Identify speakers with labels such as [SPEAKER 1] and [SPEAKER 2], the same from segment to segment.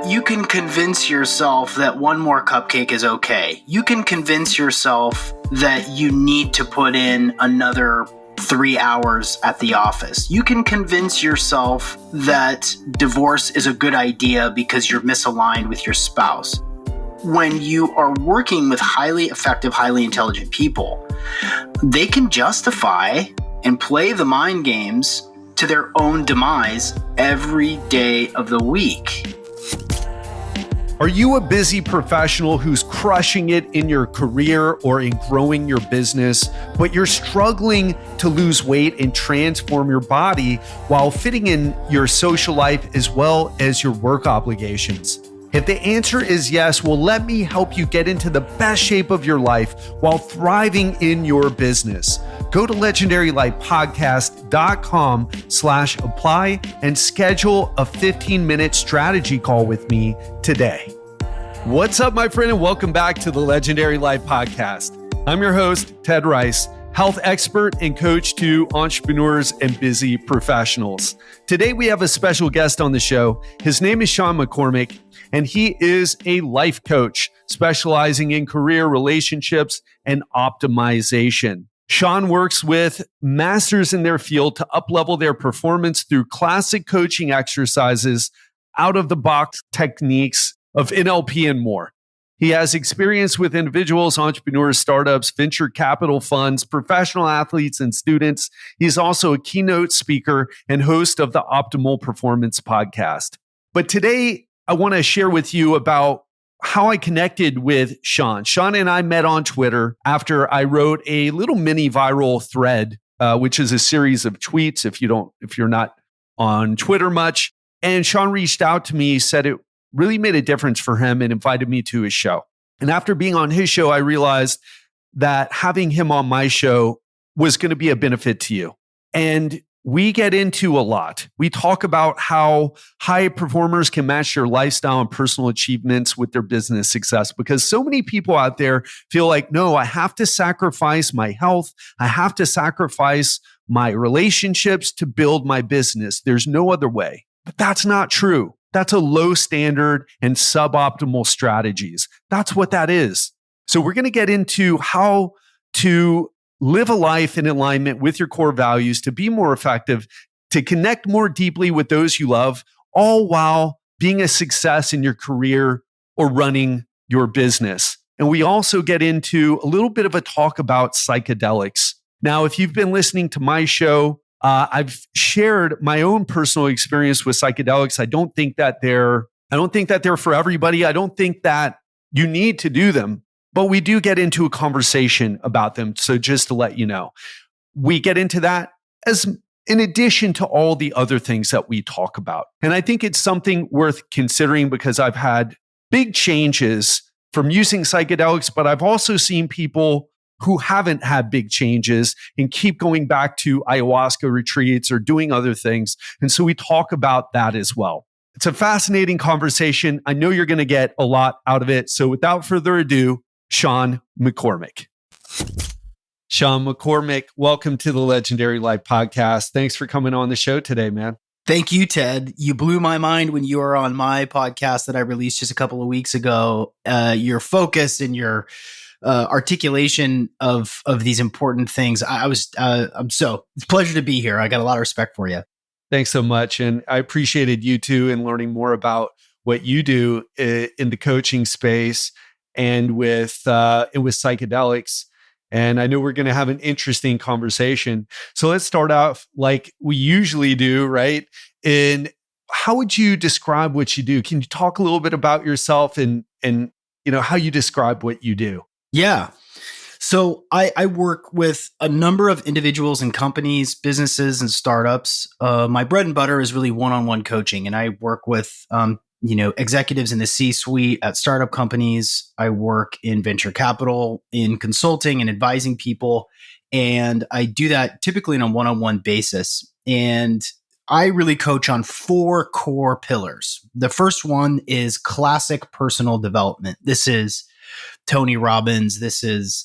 [SPEAKER 1] You can convince yourself that one more cupcake is okay. You can convince yourself that you need to put in another 3 hours at the office. You can convince yourself that divorce is a good idea because you're misaligned with your spouse. When you are working with highly effective, highly intelligent people, they can justify and play the mind games to their own demise every day of the week.
[SPEAKER 2] Are you a busy professional who's crushing it in your career or in growing your business, but you're struggling to lose weight and transform your body while fitting in your social life as well as your work obligations? If the answer is yes, well, let me help you get into the best shape of your life while thriving in your business. Go to legendarylifepodcast.com/apply and schedule a 15-minute strategy call with me today. What's up, my friend, and welcome back to the Legendary Life Podcast. I'm your host, Ted Rice, health expert and coach to entrepreneurs and busy professionals. Today, we have a special guest on the show. His name is Sean McCormick, and he is a life coach specializing in career, relationships, and optimization. Sean works with masters in their field to up-level their performance through classic coaching exercises, out-of-the-box techniques of NLP and more. He has experience with individuals, entrepreneurs, startups, venture capital funds, professional athletes, and students. He's also a keynote speaker and host of the Optimal Performance podcast. But today, I want to share with you about how I connected with Sean. Sean and I met on Twitter after I wrote a little mini viral thread, which is a series of tweets if you're not on Twitter much. And Sean reached out to me, said it really made a difference for him and invited me to his show. And after being on his show, I realized that having him on my show was going to be a benefit to you. And we get into a lot. We talk about how high performers can match their lifestyle and personal achievements with their business success, because so many people out there feel like, no, I have to sacrifice my health. I have to sacrifice my relationships to build my business. There's no other way. But that's not true. That's a low standard and suboptimal strategies. That's what that is. So we're going to get into how to live a life in alignment with your core values, to be more effective, to connect more deeply with those you love, all while being a success in your career or running your business. And we also get into a little bit of a talk about psychedelics. Now, if you've been listening to my show, I've shared my own personal experience with psychedelics. I don't think that they're for everybody. I don't think that you need to do them. But we do get into a conversation about them. So just to let you know, we get into that as in addition to all the other things that we talk about. And I think it's something worth considering because I've had big changes from using psychedelics, but I've also seen people who haven't had big changes and keep going back to ayahuasca retreats or doing other things. And so we talk about that as well. It's a fascinating conversation. I know you're going to get a lot out of it. So without further ado, Sean McCormick. Sean McCormick, welcome to the Legendary Life Podcast. Thanks for coming on the show today, man.
[SPEAKER 1] Thank you, Ted. You blew my mind when you were on my podcast that I released just a couple of weeks ago. Your focus and your articulation of these important things. It's a pleasure to be here. I got a lot of respect for you.
[SPEAKER 2] Thanks so much. And I appreciated you too and learning more about what you do in the coaching space and with psychedelics. And I know we're going to have an interesting conversation. So let's start off like we usually do, right? And how would you describe what you do? Can you talk a little bit about yourself and how you describe what you do?
[SPEAKER 1] Yeah. So I work with a number of individuals and companies, businesses and startups. My bread and butter is really one-on-one coaching. And I work with executives in the C-suite at startup companies. I work in venture capital, in consulting and advising people. And I do that typically on a one-on-one basis. And I really coach on 4 core pillars. The first one is classic personal development. This is Tony Robbins. This is,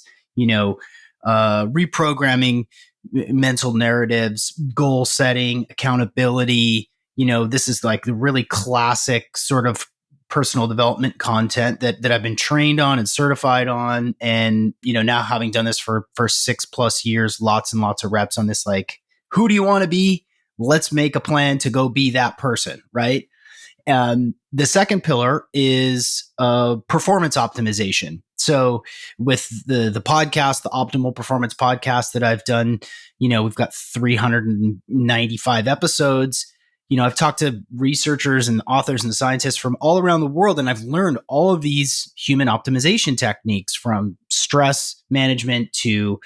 [SPEAKER 1] reprogramming mental narratives, goal setting, accountability. This is like the really classic sort of personal development content that I've been trained on and certified on. And, now having done this for 6+ years, lots and lots of reps on this, like, who do you want to be? Let's make a plan to go be that person. Right. The second pillar is performance optimization. So with the podcast, the Optimal Performance Podcast that I've done, we've got 395 episodes. I've talked to researchers and authors and scientists from all around the world, and I've learned all of these human optimization techniques, from stress management to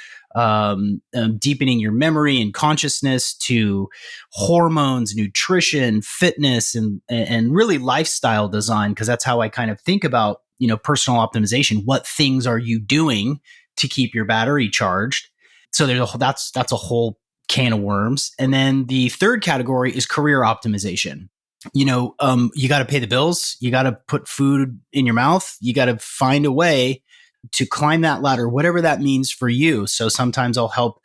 [SPEAKER 1] deepening your memory and consciousness, to hormones, nutrition, fitness, and really lifestyle design, because that's how I kind of think about personal optimization. What things are you doing to keep your battery charged? So that's a whole can of worms. And then the third category is career optimization. You got to pay the bills. You got to put food in your mouth. You got to find a way to climb that ladder, whatever that means for you. So sometimes I'll help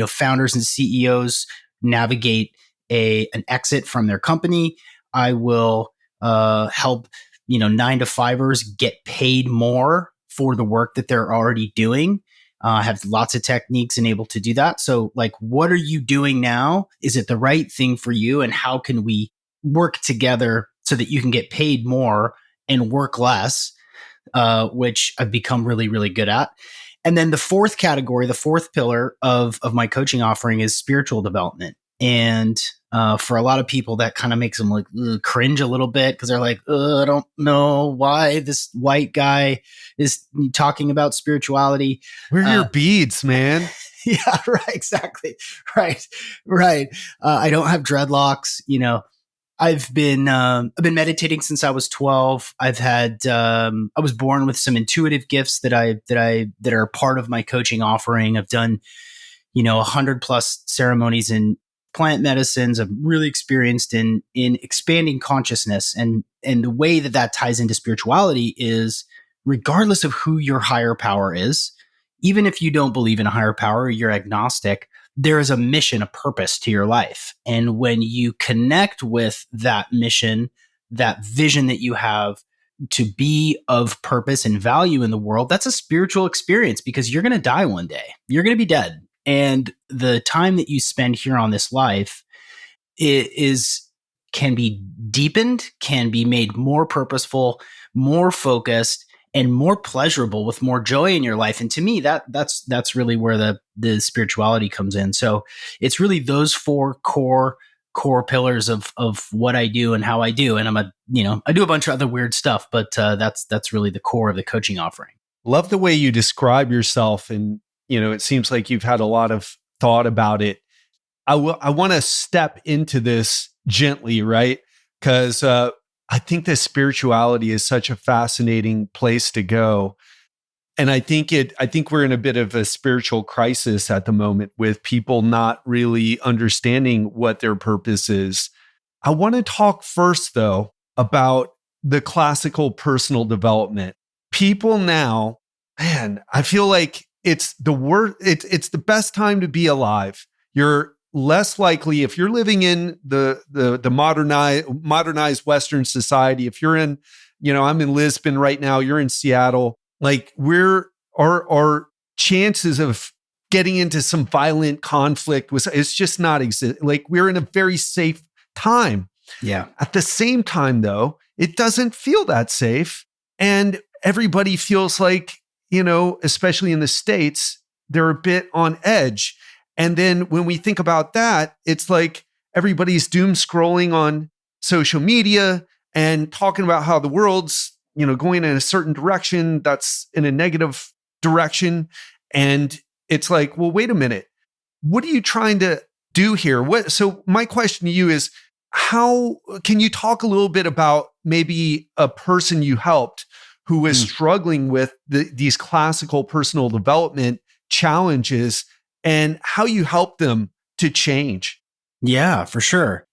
[SPEAKER 1] founders and CEOs navigate an exit from their company. I will help 9-to-5ers get paid more for the work that they're already doing. I have lots of techniques and able to do that. So, like, what are you doing now? Is it the right thing for you? And how can we work together so that you can get paid more and work less, which I've become really, really good at. And then the fourth category, the fourth pillar of my coaching offering is spiritual development. And for a lot of people, that kind of makes them like cringe a little bit, because they're like, I don't know why this white guy is talking about spirituality.
[SPEAKER 2] Where are your beads, man?
[SPEAKER 1] Yeah, right. Exactly. Right. I don't have dreadlocks. I've been meditating since I was 12. I was born with some intuitive gifts that are part of my coaching offering. I've done 100+ ceremonies in plant medicines. I'm really experienced in expanding consciousness, and the way that ties into spirituality is, regardless of who your higher power is, even if you don't believe in a higher power, you're agnostic, there is a mission, a purpose to your life. And when you connect with that mission, that vision that you have to be of purpose and value in the world, that's a spiritual experience, because you're going to die one day. You're going to be dead. And the time that you spend here on this life can be deepened, can be made more purposeful, more focused, and more pleasurable, with more joy in your life. And to me, that's really where the spirituality comes in. So it's really those four core pillars of what I do and how I do. And I do a bunch of other weird stuff, but that's really the core of the coaching offering.
[SPEAKER 2] Love the way you describe yourself, and it seems like you've had a lot of thought about it. I want to step into this gently, right? Because I think that spirituality is such a fascinating place to go. And I think we're in a bit of a spiritual crisis at the moment, with people not really understanding what their purpose is. I want to talk first, though, about the classical personal development. People now, man, I feel like it's the worst. It's the best time to be alive. You're less likely, if you're living in the modernized Western society. If you're in, I'm in Lisbon right now. You're in Seattle. Like, our chances of getting into some violent conflict it's just not exist. Like, we're in a very safe time.
[SPEAKER 1] Yeah.
[SPEAKER 2] At the same time, though, it doesn't feel that safe, and everybody feels like, especially in the States, they're a bit on edge. And then when we think about that, it's like everybody's doom scrolling on social media and talking about how the world's, going in a certain direction that's in a negative direction. And it's like, well, wait a minute. What are you trying to do here? So my question to you is, how can you talk a little bit about maybe a person you helped who is struggling with these classical personal development challenges, and how you help them to change?
[SPEAKER 1] Yeah, for sure.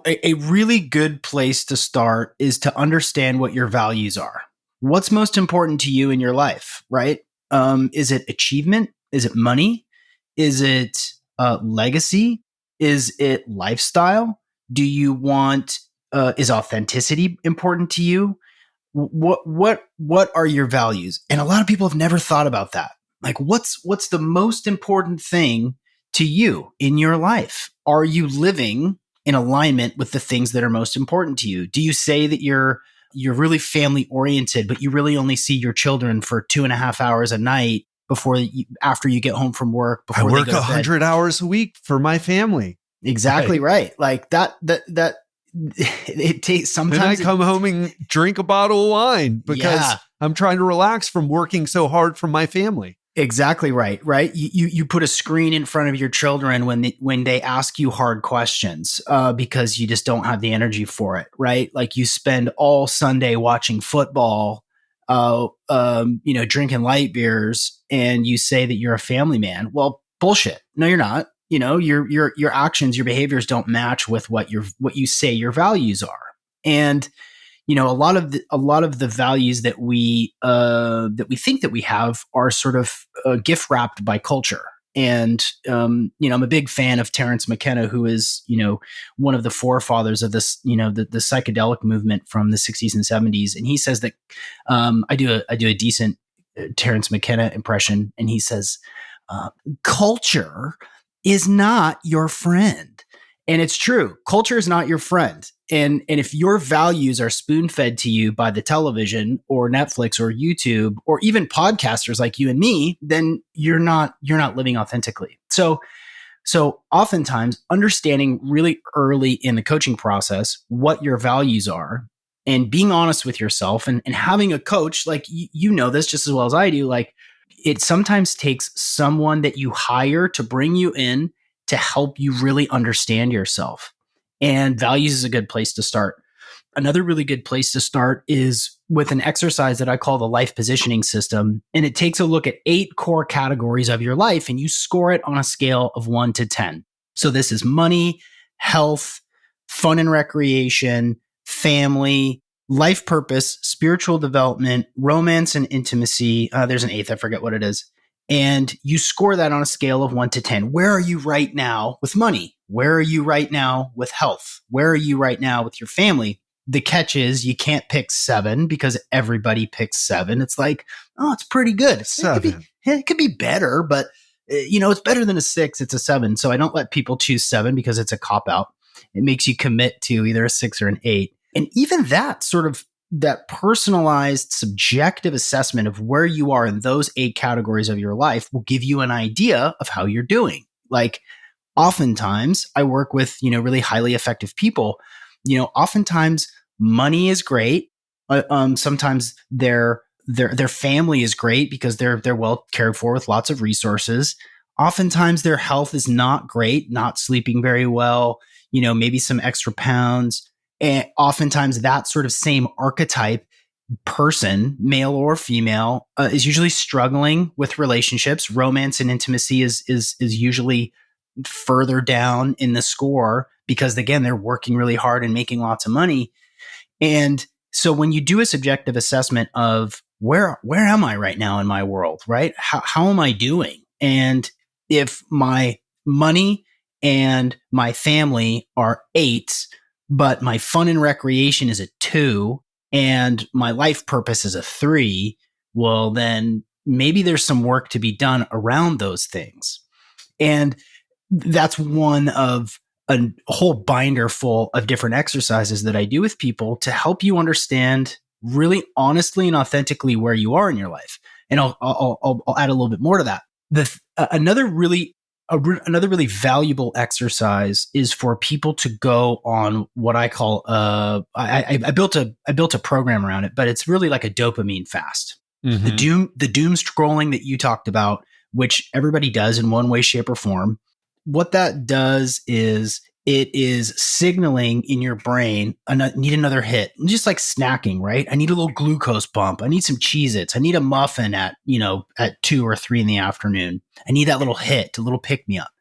[SPEAKER 1] A really good place to start is to understand what your values are. What's most important to you in your life, right? Is it achievement? Is it money? Is it legacy? Is it lifestyle? Do you want is authenticity important to you? What are your values? And a lot of people have never thought about that. Like, what's the most important thing to you in your life? Are you living in alignment with the things that are most important to you? Do you say that you're really family oriented, but you really only see your children for 2.5 hours a night after you get home from work,
[SPEAKER 2] I
[SPEAKER 1] before they
[SPEAKER 2] work
[SPEAKER 1] go to bed?
[SPEAKER 2] 100 hours a week for my family.
[SPEAKER 1] Exactly right. Like that it takes
[SPEAKER 2] Then I
[SPEAKER 1] sometimes.
[SPEAKER 2] come home and drink a bottle of wine because
[SPEAKER 1] Yeah.
[SPEAKER 2] I'm trying to relax from working so hard for my family.
[SPEAKER 1] Exactly right. Right. You put a screen in front of your children when they ask you hard questions, because you just don't have the energy for it. Right. Like, you spend all Sunday watching football, drinking light beers, and you say that you're a family man. Well, bullshit. No, you're not. Your actions, your behaviors don't match with what you say your values are. And a lot of the values that we think that we have are sort of gift wrapped by culture. And I'm a big fan of Terence McKenna, who is one of the forefathers of this, the psychedelic movement from the 60s and 70s. And he says that I do a decent Terence McKenna impression, and he says, culture is not your friend. And it's true. Culture is not your friend. And if your values are spoon fed to you by the television or Netflix or YouTube or even podcasters like you and me, then you're not living authentically. So oftentimes, understanding really early in the coaching process what your values are, and being honest with yourself, and having a coach, like, you know this just as well as I do, like, it sometimes takes someone that you hire to bring you in to help you really understand yourself. And values is a good place to start. Another really good place to start is with an exercise that I call the life positioning system. And it takes a look at 8 core categories of your life, and you score it on a scale of 1 to 10. So this is money, health, fun and recreation, family, life purpose, spiritual development, romance and intimacy. There's an 8th, I forget what it is. And you score that on a scale of 1 to 10. Where are you right now with money? Where are you right now with health? Where are you right now with your family? The catch is you can't pick 7 because everybody picks 7. It's like, oh, it's pretty good.
[SPEAKER 2] 7.
[SPEAKER 1] It could be better, but it's better than a 6. It's a 7. So I don't let people choose 7 because it's a cop out. It makes you commit to either a 6 or an 8. And even that personalized subjective assessment of where you are in those 8 categories of your life will give you an idea of how you're doing. Like, oftentimes I work with, really highly effective people. Oftentimes money is great. Sometimes their family is great because they're well cared for with lots of resources. Oftentimes their health is not great, not sleeping very well, maybe some extra pounds. And oftentimes that sort of same archetype person, male or female, is usually struggling with relationships. Romance and intimacy is usually further down in the score because, again, they're working really hard and making lots of money. And so when you do a subjective assessment of where am I right now in my world, right? How am I doing? And if my money and my family are 8s, but my fun and recreation is a 2, and my life purpose is a 3, well, then maybe there's some work to be done around those things. And that's one of a whole binder full of different exercises that I do with people to help you understand really honestly and authentically where you are in your life. And I'll add a little bit more to that. Another really valuable exercise is for people to go on what I call I built a program around it, but it's really like a dopamine fast.
[SPEAKER 2] Mm-hmm.
[SPEAKER 1] The doom scrolling that you talked about, which everybody does in one way, shape, or form. What that does is it is signaling in your brain, I need another hit. Just like snacking, right? I need a little glucose bump. I need some Cheez-Its. I need a muffin at 2 or 3 in the afternoon. I need that little hit, a little pick me up.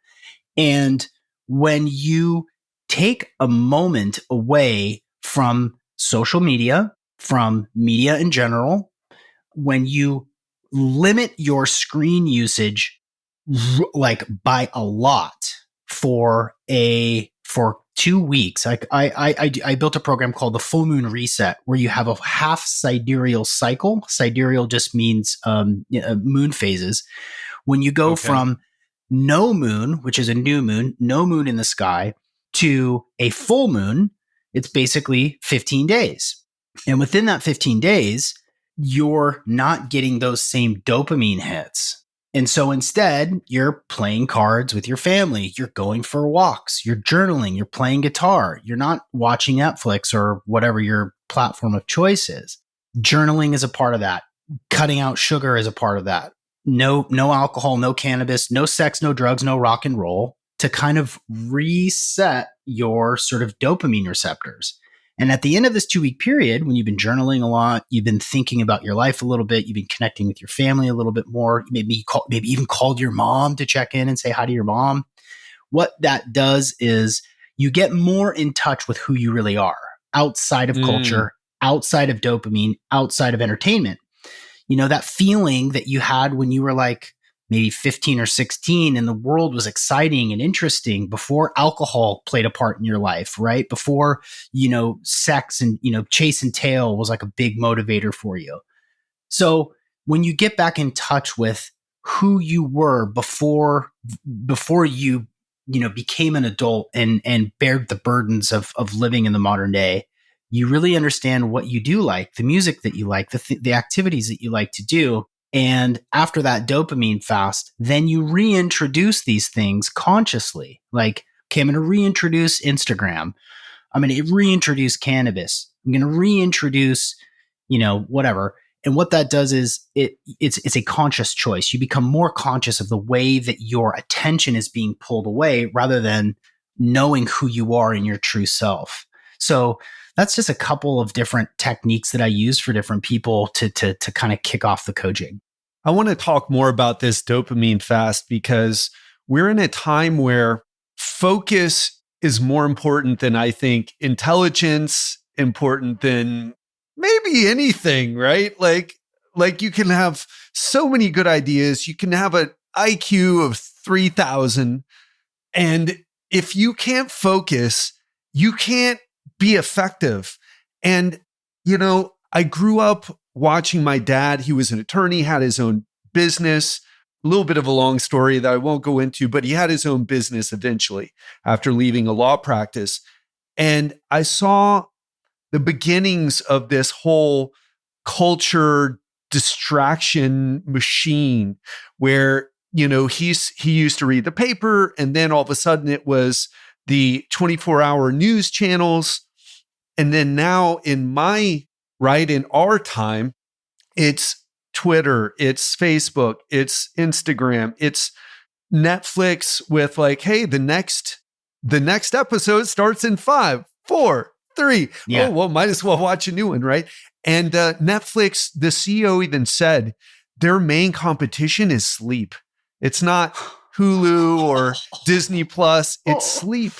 [SPEAKER 1] And when you take a moment away from social media, from media in general, when you limit your screen usage like by a lot for 2 weeks, I built a program called the Full Moon Reset, where you have a half sidereal cycle. Sidereal just means moon phases. When you go
[SPEAKER 2] Okay.
[SPEAKER 1] from no moon, which is a new moon, no moon in the sky, to a full moon, it's basically 15 days. And within that 15 days, you're not getting those same dopamine hits. And so instead, you're playing cards with your family, you're going for walks, you're journaling, you're playing guitar, you're not watching Netflix or whatever your platform of choice is. Journaling is a part of that. Cutting out sugar is a part of that. No alcohol, no cannabis, no sex, no drugs, no rock and roll, to kind of reset your sort of dopamine receptors. And at the end of this 2 week period, when you've been journaling a lot, you've been thinking about your life a little bit, you've been connecting with your family a little bit more, maybe even called your mom to check in and say hi to your mom. What that does is you get more in touch with who you really are, outside of culture, outside of dopamine, outside of entertainment. You know, that feeling that you had when you were like maybe 15 or 16 and the world was exciting and interesting before alcohol played a part in your life, right? Before, sex and, chase and tail was like a big motivator for you. So when you get back in touch with who you were before you, became an adult and bared the burdens of living in the modern day, you really understand what you do like, the music that you like, the activities that you like to do. And after that dopamine fast, then you reintroduce these things consciously. Like, okay, I'm going to reintroduce Instagram. I'm going to reintroduce cannabis. I'm going to reintroduce, whatever. And what that does is it's a conscious choice. You become more conscious of the way that your attention is being pulled away rather than knowing who you are in your true self. So that's just a couple of different techniques that I use for different people to kind of kick off the coaching.
[SPEAKER 2] I want to talk more about this dopamine fast because we're in a time where focus is more important than, I think, intelligence, important than maybe anything, right? Like you can have so many good ideas. You can have an IQ of 3,000. And if you can't focus, you can't be effective. And, I grew up watching my dad. He was an attorney, had his own business, a little bit of a long story that I won't go into, but he had his own business eventually after leaving a law practice. And I saw the beginnings of this whole culture distraction machine where, he used to read the paper and then all of a sudden it was the 24-hour news channels. And then now in our time, it's Twitter, it's Facebook, it's Instagram, it's Netflix with like, hey, the next episode starts in 5, 4, 3.
[SPEAKER 1] Yeah.
[SPEAKER 2] Oh, well, might as well watch a new one, right? And Netflix, the CEO even said their main competition is sleep. It's not Hulu or Disney Plus, it's sleep,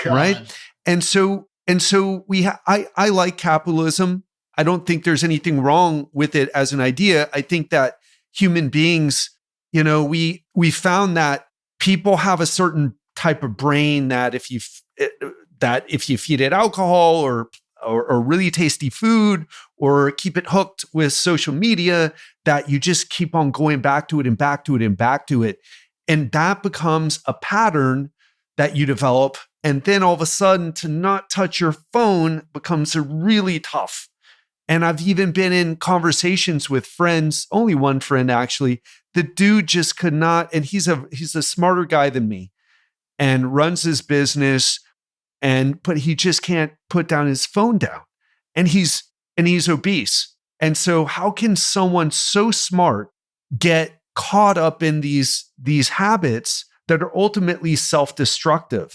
[SPEAKER 1] God.
[SPEAKER 2] right? And so I like capitalism. I don't think there's anything wrong with it as an idea. I think that human beings, we found that people have a certain type of brain that if you feed it alcohol or really tasty food or keep it hooked with social media, that you just keep on going back to it and back to it and back to it. And that becomes a pattern that you develop. And then all of a sudden to not touch your phone becomes really tough. And I've even been in conversations with friends, only one friend actually, the dude just could not, and he's a smarter guy than me and runs his business, but he just can't put down his phone down. And he's obese. And so how can someone so smart get caught up in these habits that are ultimately self-destructive?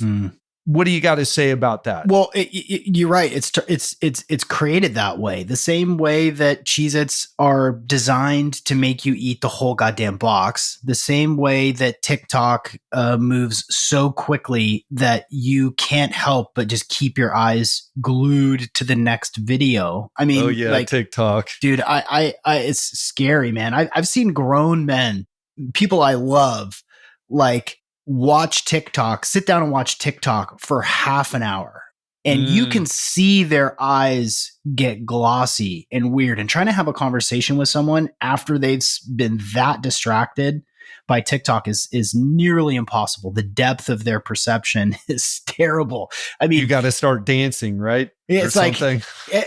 [SPEAKER 2] What do you got to say about that?
[SPEAKER 1] Well, you're right. It's created that way. The same way that Cheez-Its are designed to make you eat the whole goddamn box. The same way that TikTok moves so quickly that you can't help but just keep your eyes glued to the next video. I mean,
[SPEAKER 2] oh yeah, like, TikTok,
[SPEAKER 1] dude. I it's scary, man. I've seen grown men, people I love, like watch TikTok, sit down and watch TikTok for half an hour. And you can
[SPEAKER 2] Mm.
[SPEAKER 1] see their eyes get glossy and weird. And trying to have a conversation with someone after they've been that distracted by TikTok is nearly impossible. The depth of their perception is terrible. I
[SPEAKER 2] You
[SPEAKER 1] mean,
[SPEAKER 2] got to start dancing, right? Or
[SPEAKER 1] it's like,
[SPEAKER 2] something.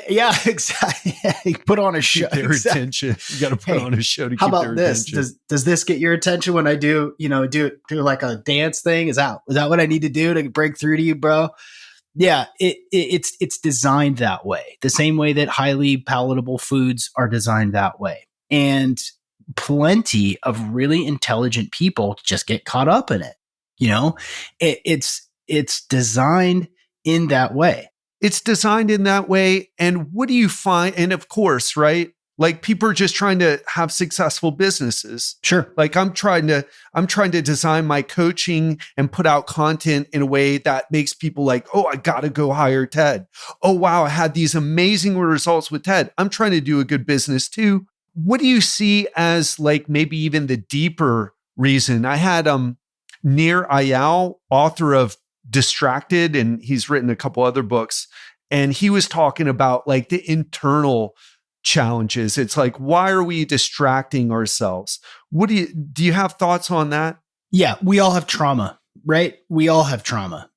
[SPEAKER 1] yeah, exactly. Put on a show.
[SPEAKER 2] Keep their
[SPEAKER 1] Exactly.
[SPEAKER 2] attention. You got to put
[SPEAKER 1] Hey,
[SPEAKER 2] on a show to
[SPEAKER 1] how
[SPEAKER 2] keep their
[SPEAKER 1] about this?
[SPEAKER 2] attention.
[SPEAKER 1] Does this get your attention when I do like a dance thing? Is that what I need to do to break through to you, bro? Yeah, it's designed that way. The same way that highly palatable foods are designed that way. And plenty of really intelligent people just get caught up in it. You know, it's designed in that way.
[SPEAKER 2] It's designed in that way. And what do you find? And of course, right? Like people are just trying to have successful businesses.
[SPEAKER 1] Sure.
[SPEAKER 2] Like I'm trying to design my coaching and put out content in a way that makes people like, oh, I got to go hire Ted. Oh, wow, I had these amazing results with Ted. I'm trying to do a good business too. What do you see as like maybe even the deeper reason? I had Nir Eyal, author of Distracted, and he's written a couple other books, and he was talking about like the internal challenges. It's like, why are we distracting ourselves? What do you have thoughts on that?
[SPEAKER 1] Yeah, we all have trauma, right? We all have trauma.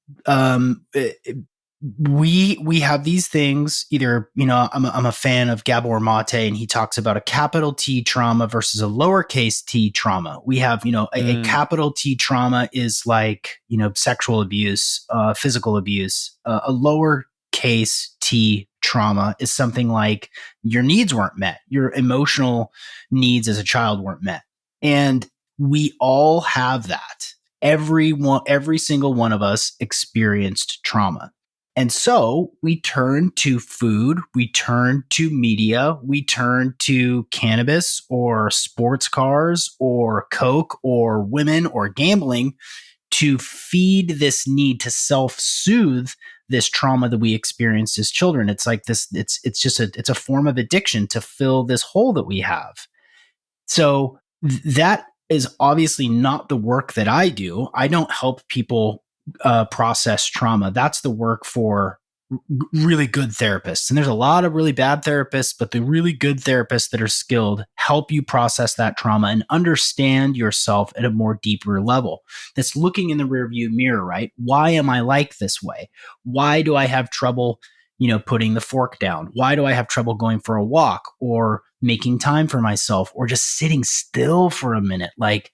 [SPEAKER 1] We have these things. Either I'm a fan of Gabor Mate, and he talks about a capital T trauma versus a lowercase t trauma. We have a capital T trauma is like sexual abuse, physical abuse. A lowercase t trauma is something like your needs weren't met, your emotional needs as a child weren't met, and we all have that. Every single one of us experienced trauma. And so we turn to food, we turn to media, we turn to cannabis or sports cars or Coke or women or gambling to feed this need to self-soothe this trauma that we experienced as children. It's like this, it's a form of addiction to fill this hole that we have. So that is obviously not the work that I do. I don't help people process trauma. That's the work for really good therapists. And there's a lot of really bad therapists, but the really good therapists that are skilled help you process that trauma and understand yourself at a more deeper level. That's looking in the rearview mirror, right? Why am I like this way? Why do I have trouble, putting the fork down? Why do I have trouble going for a walk or making time for myself or just sitting still for a minute? Like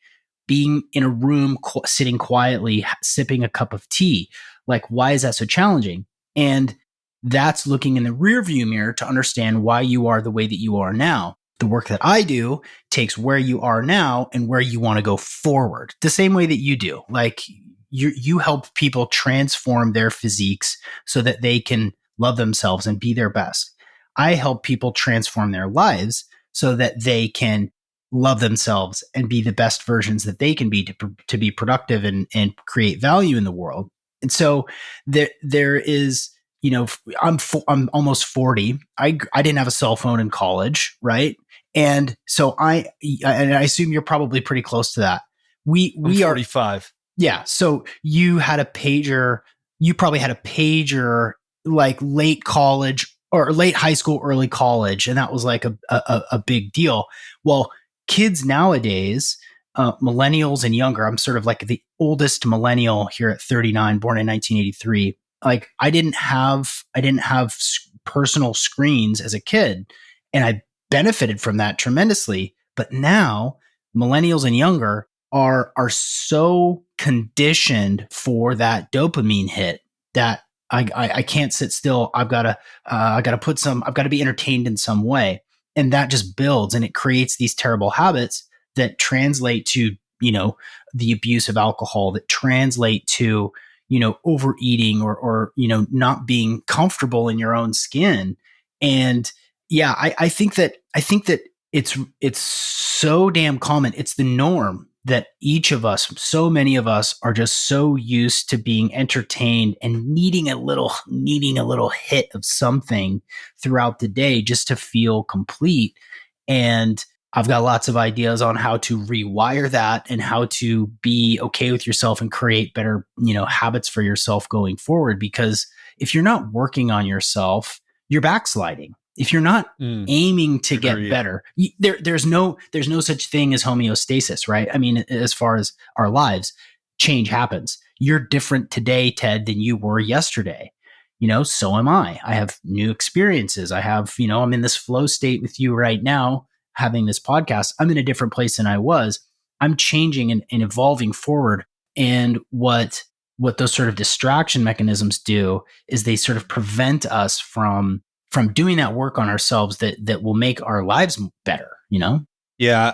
[SPEAKER 1] being in a room, sitting quietly, sipping a cup of tea. Like, why is that so challenging? And that's looking in the rearview mirror to understand why you are the way that you are now. The work that I do takes where you are now and where you want to go forward, the same way that you do. Like you help people transform their physiques so that they can love themselves and be their best. I help people transform their lives so that they can love themselves and be the best versions that they can be to be productive and create value in the world. And so there is, I'm almost 40. I didn't have a cell phone in college, right? And so I assume you're probably pretty close to that. We
[SPEAKER 2] I'm
[SPEAKER 1] are
[SPEAKER 2] 45.
[SPEAKER 1] Yeah. So you had a pager. You probably had a pager like late college or late high school, early college, and that was like a big deal. Well, kids nowadays, millennials and younger, I'm sort of like the oldest millennial here at 39, born in 1983. Like I didn't have personal screens as a kid, and I benefited from that tremendously. But now millennials and younger are so conditioned for that dopamine hit that I can't sit still. I've got to be entertained in some way. And that just builds and it creates these terrible habits that translate to, the abuse of alcohol, that translate to, overeating or not being comfortable in your own skin. And yeah, I think that it's so damn common. It's the norm that each of us, so many of us, are just so used to being entertained and needing a little hit of something throughout the day just to feel complete. And I've got lots of ideas on how to rewire that and how to be okay with yourself and create better, habits for yourself going forward. Because if you're not working on yourself, you're backsliding. If you're not aiming to get
[SPEAKER 2] Agreed.
[SPEAKER 1] better, there's no such thing as homeostasis, right? I mean, as far as our lives, change happens. You're different today, Ted, than you were yesterday. So am I. I have new experiences. I have, I'm in this flow state with you right now having this podcast. I'm in a different place than I was. I'm changing and evolving forward. And what those sort of distraction mechanisms do is they sort of prevent us from doing that work on ourselves that will make our lives better,
[SPEAKER 2] Yeah,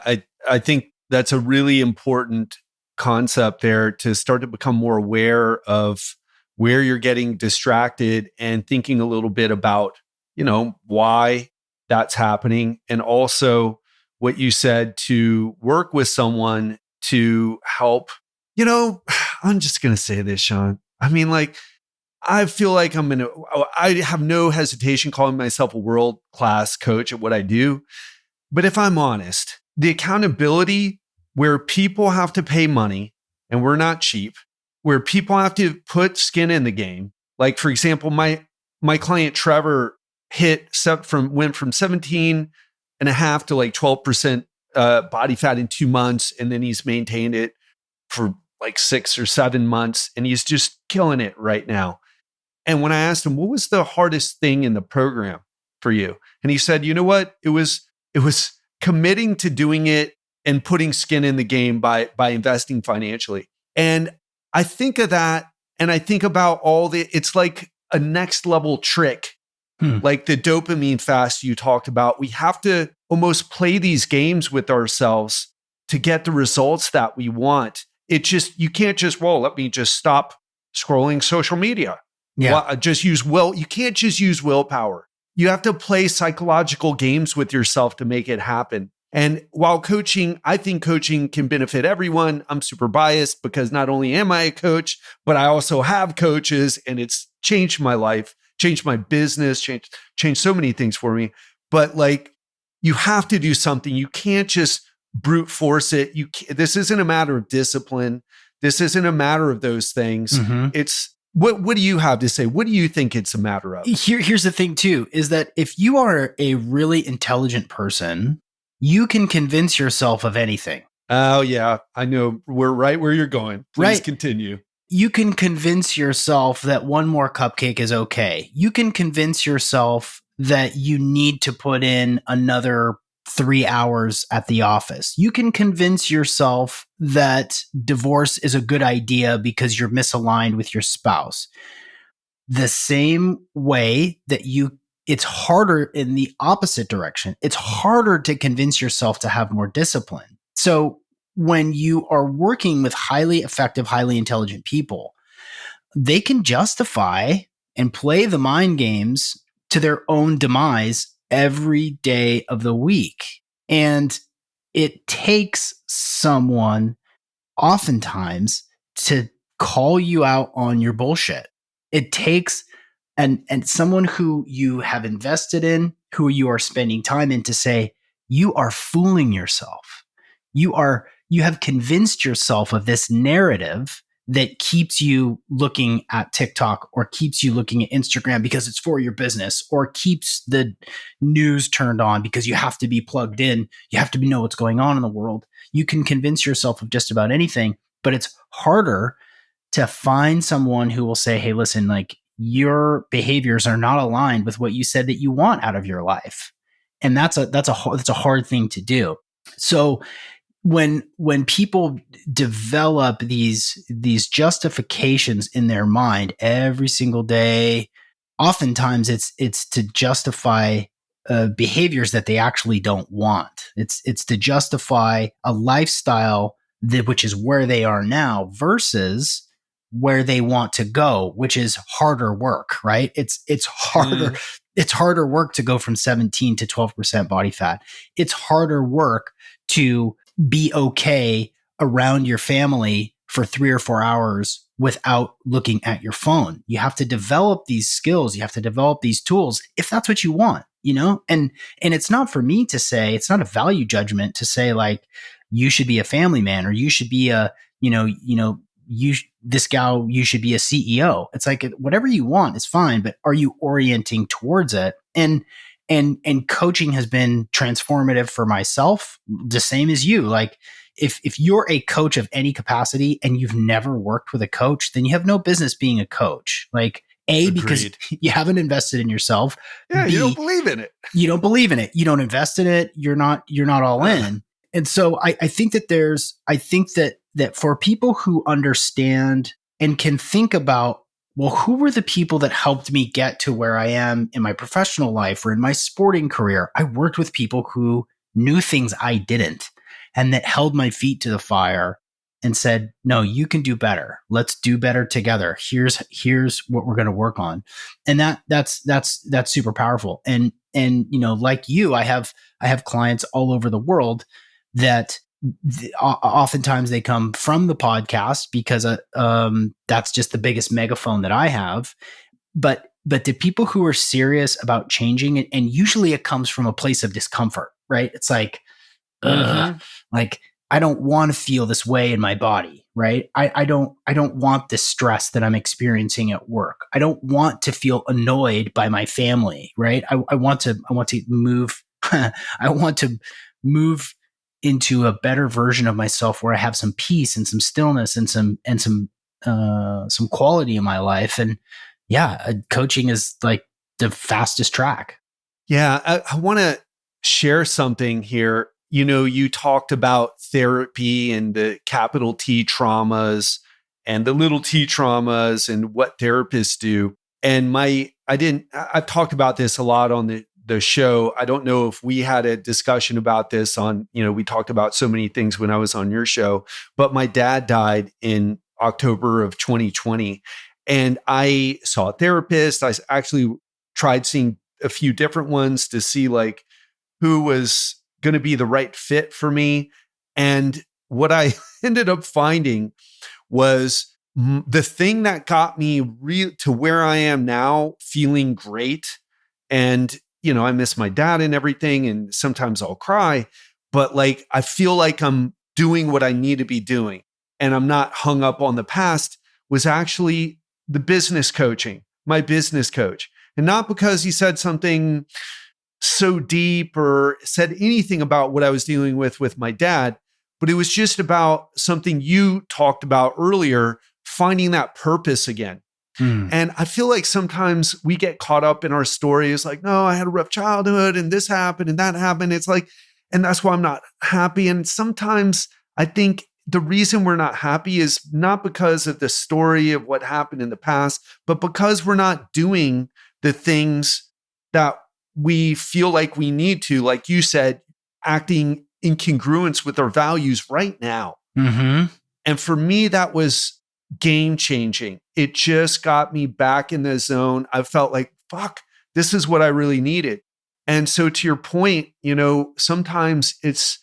[SPEAKER 2] I think that's a really important concept there, to start to become more aware of where you're getting distracted and thinking a little bit about, why that's happening. And also what you said, to work with someone to help, I'm just going to say this, Sean. I mean, like, I feel like I have no hesitation calling myself a world-class coach at what I do. But if I'm honest, the accountability where people have to pay money and we're not cheap, where people have to put skin in the game. Like, for example, my client Trevor went from 17 and a half to like 12% body fat in 2 months. And then he's maintained it for like 6 or 7 months. And he's just killing it right now. And when I asked him, what was the hardest thing in the program for you? And he said, you know what? It was committing to doing it and putting skin in the game by investing financially. And I think of that, and I think about it's like a next level trick, like the dopamine fast you talked about. We have to almost play these games with ourselves to get the results that we want. You can't just, let me just stop scrolling social media.
[SPEAKER 1] Yeah.
[SPEAKER 2] You can't just use willpower. You have to play psychological games with yourself to make it happen. And while I think coaching can benefit everyone. I'm super biased because not only am I a coach, but I also have coaches, and it's changed my life, changed my business, changed so many things for me. But like, you have to do something. You can't just brute force it. This isn't a matter of discipline. This isn't a matter of those things.
[SPEAKER 1] Mm-hmm.
[SPEAKER 2] It's what do you have to say? What do you think it's a matter of?
[SPEAKER 1] Here's the thing too, is that if you are a really intelligent person, you can convince yourself of anything.
[SPEAKER 2] Oh yeah, I know. We're right where you're going. Please continue.
[SPEAKER 1] You can convince yourself that one more cupcake is okay. You can convince yourself that you need to put in another 3 hours at the office. You can convince yourself that divorce is a good idea because you're misaligned with your spouse. The same way that it's harder in the opposite direction. It's harder to convince yourself to have more discipline. So when you are working with highly effective, highly intelligent people, they can justify and play the mind games to their own demise every day of the week. And it takes someone oftentimes to call you out on your bullshit. It takes and someone who you have invested in, who you are spending time in, to say, you are fooling yourself. You have convinced yourself of this narrative that keeps you looking at TikTok or keeps you looking at Instagram because it's for your business, or keeps the news turned on because you have to be plugged in. You have to know what's going on in the world. You can convince yourself of just about anything, but it's harder to find someone who will say, hey, listen, like, your behaviors are not aligned with what you said that you want out of your life. And that's a hard thing to do. So when people develop these justifications in their mind every single day, oftentimes it's to justify behaviors that they actually don't want. It's to justify a lifestyle which is where they are now versus where they want to go, which is harder work, right? It's harder. It's harder work to go from 17 to 12% body fat. It's harder work to be okay around your family for 3 or 4 hours without looking at your phone. You have to develop these skills. You have to develop these tools if that's what you want. And it's not for me to say, it's not a value judgment to say like, you should be a family man, or you should be a, this gal, you should be a CEO. It's like, whatever you want is fine, but are you orienting towards it? And coaching has been transformative for myself, the same as you. Like, if you're a coach of any capacity and you've never worked with a coach, then you have no business being a coach. Like, A, because
[SPEAKER 2] Agreed.
[SPEAKER 1] you haven't invested in yourself.
[SPEAKER 2] Yeah,
[SPEAKER 1] B,
[SPEAKER 2] you don't believe in it.
[SPEAKER 1] you don't believe in it. You don't invest in it. You're not all in. And so I think that for people who understand and can think about, well, who were the people that helped me get to where I am in my professional life or in my sporting career? I worked with people who knew things I didn't, and that held my feet to the fire and said, no, you can do better. Let's do better together. Here's what we're going to work on. And that's super powerful. And like you, I have clients all over the world that oftentimes they come from the podcast because that's just the biggest megaphone that I have. But the people who are serious about changing it, and usually it comes from a place of discomfort, right? It's like, like, I don't want to feel this way in my body, right? I don't want this stress that I'm experiencing at work. I don't want to feel annoyed by my family, right? I want to move. I want to move into a better version of myself where I have some peace and some stillness and some quality in my life. And yeah, coaching is like the fastest track.
[SPEAKER 2] Yeah, I want to share something here. You talked about therapy and the capital T traumas and the little T traumas and what therapists do. And I've talked about this a lot on the show. I don't know if we had a discussion about this on, we talked about so many things when I was on your show, but my dad died in October of 2020. And I saw a therapist. I actually tried seeing a few different ones to see like who was going to be the right fit for me. And what I ended up finding was the thing that got me to where I am now, feeling great. And, I miss my dad and everything. And sometimes I'll cry, but like, I feel like I'm doing what I need to be doing. And I'm not hung up on the past, was actually the business coaching, my business coach. And not because he said something so deep or said anything about what I was dealing with my dad, but it was just about something you talked about earlier, finding that purpose again. And I feel like sometimes we get caught up in our stories like, no, I had a rough childhood and this happened and that happened. It's like, and that's why I'm not happy. And sometimes I think the reason we're not happy is not because of the story of what happened in the past, but because we're not doing the things that we feel like we need to, like you said, acting in congruence with our values right now.
[SPEAKER 1] Mm-hmm.
[SPEAKER 2] And for me, that was game changing. It just got me back in the zone. I felt like, fuck, this is what I really needed. And so to your point, sometimes it's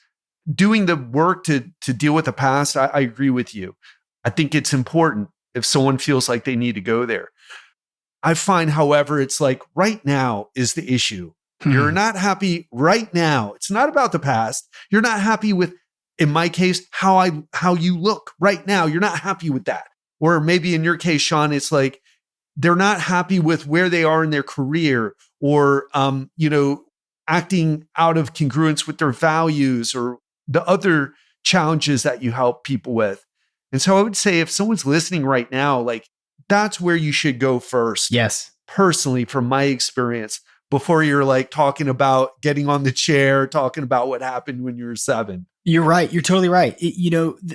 [SPEAKER 2] doing the work to deal with the past. I agree with you. I think it's important if someone feels like they need to go there. I find, however, it's like right now is the issue. You're not happy right now. It's not about the past. You're not happy with, in my case, how you look right now. You're not happy with that. Or maybe in your case, Sean, it's like they're not happy with where they are in their career or, acting out of congruence with their values or the other challenges that you help people with. And so I would say if someone's listening right now, like that's where you should go first.
[SPEAKER 1] Yes.
[SPEAKER 2] Personally, from my experience, before you're like talking about getting on the chair, talking about what happened when you were 7.
[SPEAKER 1] You're right. You're totally right.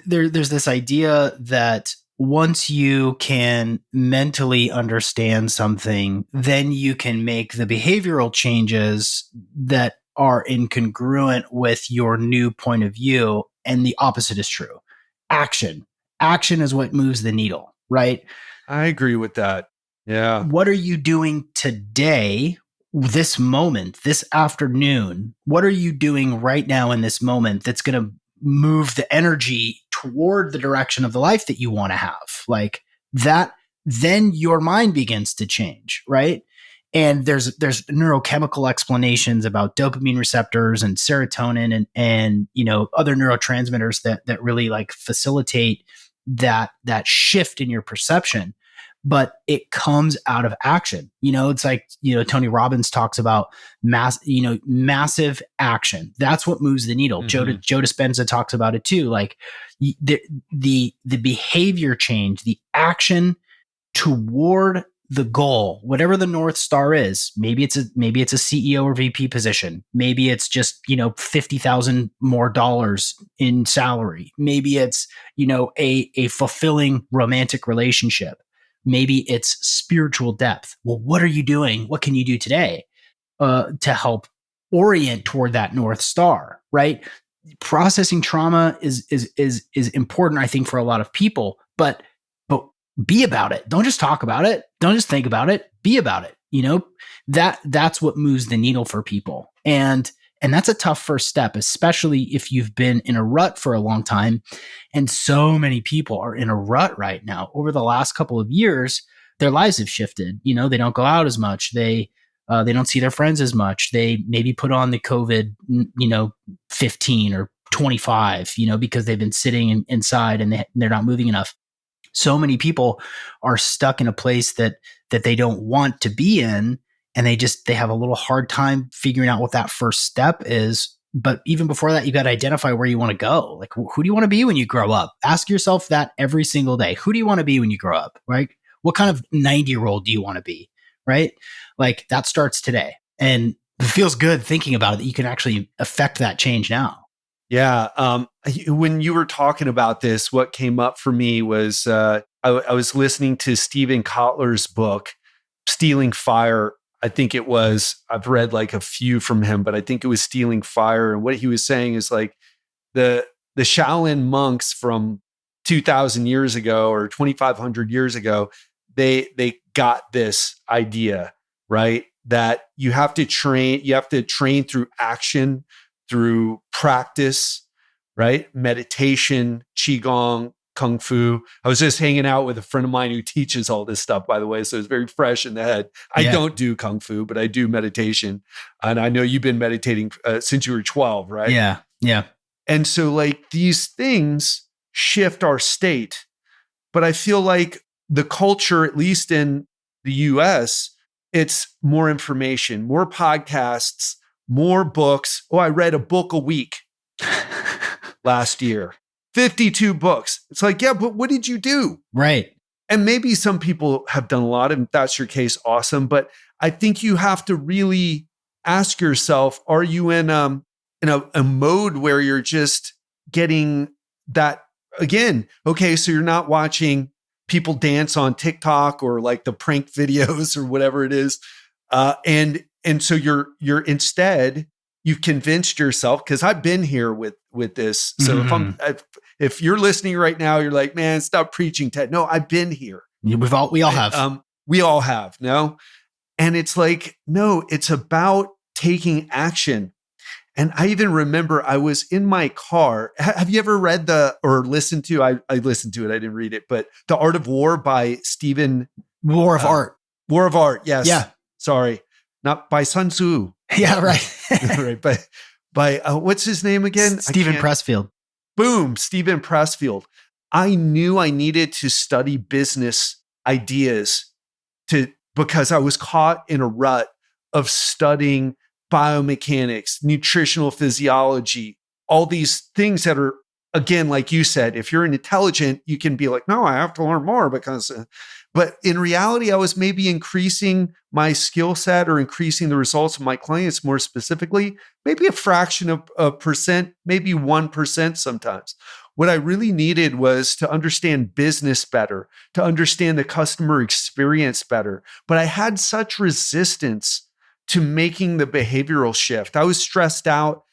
[SPEAKER 1] There's this idea that once you can mentally understand something, then you can make the behavioral changes that are incongruent with your new point of view. And the opposite is true. Action is what moves the needle, right?
[SPEAKER 2] I agree with that. Yeah.
[SPEAKER 1] What are you doing today, this moment, this afternoon? What are you doing right now in this moment that's going to move the energy toward the direction of the life that you want to have? Like that, then your mind begins to change, right? And there's neurochemical explanations about dopamine receptors and serotonin and other neurotransmitters that really like facilitate that shift in your perception. But it comes out of action. It's like, Tony Robbins talks about massive action. That's what moves the needle.
[SPEAKER 2] Mm-hmm.
[SPEAKER 1] Joe Dispenza talks about it too. Like the behavior change, the action toward the goal, whatever the North Star is. Maybe it's a CEO or VP position. Maybe it's just, $50,000 more dollars in salary. Maybe it's, a fulfilling romantic relationship. Maybe it's spiritual depth. Well, what are you doing? What can you do today to help orient toward that North Star, right? Processing trauma is important, I think, for a lot of people, but be about it. Don't just talk about it. Don't just think about it. Be about it. That's what moves the needle for people. And that's a tough first step, especially if you've been in a rut for a long time. And so many people are in a rut right now. Over the last couple of years, their lives have shifted. They don't go out as much. They don't see their friends as much. They maybe put on the COVID, 15 or 25, because they've been sitting inside and they're not moving enough. So many people are stuck in a place that they don't want to be in, and they have a little hard time figuring out what that first step is. But even before that, you got to identify where you want to go. Like, who do you want to be when you grow up? Ask yourself that every single day. Who do you want to be when you grow up, right? What kind of 90-year-old do you want to be, right? Like, that starts today. And it feels good thinking about it, that you can actually affect that change now.
[SPEAKER 2] Yeah. When you were talking about this, what came up for me was I was listening to Stephen Kotler's book, Stealing Fire. I think it was, I've read like a few from him, but I think it was Stealing Fire. And what he was saying is like the Shaolin monks from 2,000 years ago or 2,500 years ago, they got this idea, right? That you have to train through action, through practice, right? Meditation, Qigong, Kung Fu. I was just hanging out with a friend of mine who teaches all this stuff, by the way. So it's very fresh in the head. I don't do Kung Fu, but I do meditation. And I know you've been meditating since you were 12, right?
[SPEAKER 1] Yeah. Yeah.
[SPEAKER 2] And so like these things shift our state. But I feel like the culture, at least in the US, it's more information, more podcasts, more books. Oh, I read a book a week last year. 52 books. It's like, yeah, but what did you do?
[SPEAKER 1] Right.
[SPEAKER 2] And maybe some people have done a lot, and if that's your case, awesome. But I think you have to really ask yourself, are you in a mode where you're just getting that again? Okay, so you're not watching people dance on TikTok or like the prank videos or whatever it is. And so you're instead, you've convinced yourself, because I've been here with this. So if you're listening right now, you're like, man, stop preaching, Ted. No, I've been here.
[SPEAKER 1] We all have.
[SPEAKER 2] We all have. No. And it's like, no, it's about taking action. And I even remember I was in my car. Have you ever read or listened to, I listened to it, I didn't read it, but The Art of War by Stephen.
[SPEAKER 1] War of Art.
[SPEAKER 2] War of Art. Yes.
[SPEAKER 1] Yeah.
[SPEAKER 2] Sorry. Not by Sun Tzu.
[SPEAKER 1] Yeah, right.
[SPEAKER 2] Right. By what's his name again?
[SPEAKER 1] Stephen Pressfield.
[SPEAKER 2] Boom. Stephen Pressfield. I knew I needed to study business ideas because I was caught in a rut of studying biomechanics, nutritional physiology, all these things that are, again, like you said, if you're an intelligent, you can be like, no, I have to learn more because, but in reality, I was maybe increasing my skill set or increasing the results of my clients more specifically, maybe a fraction of a percent, maybe 1% sometimes. What I really needed was to understand business better, to understand the customer experience better. But I had such resistance to making the behavioral shift. I was stressed out.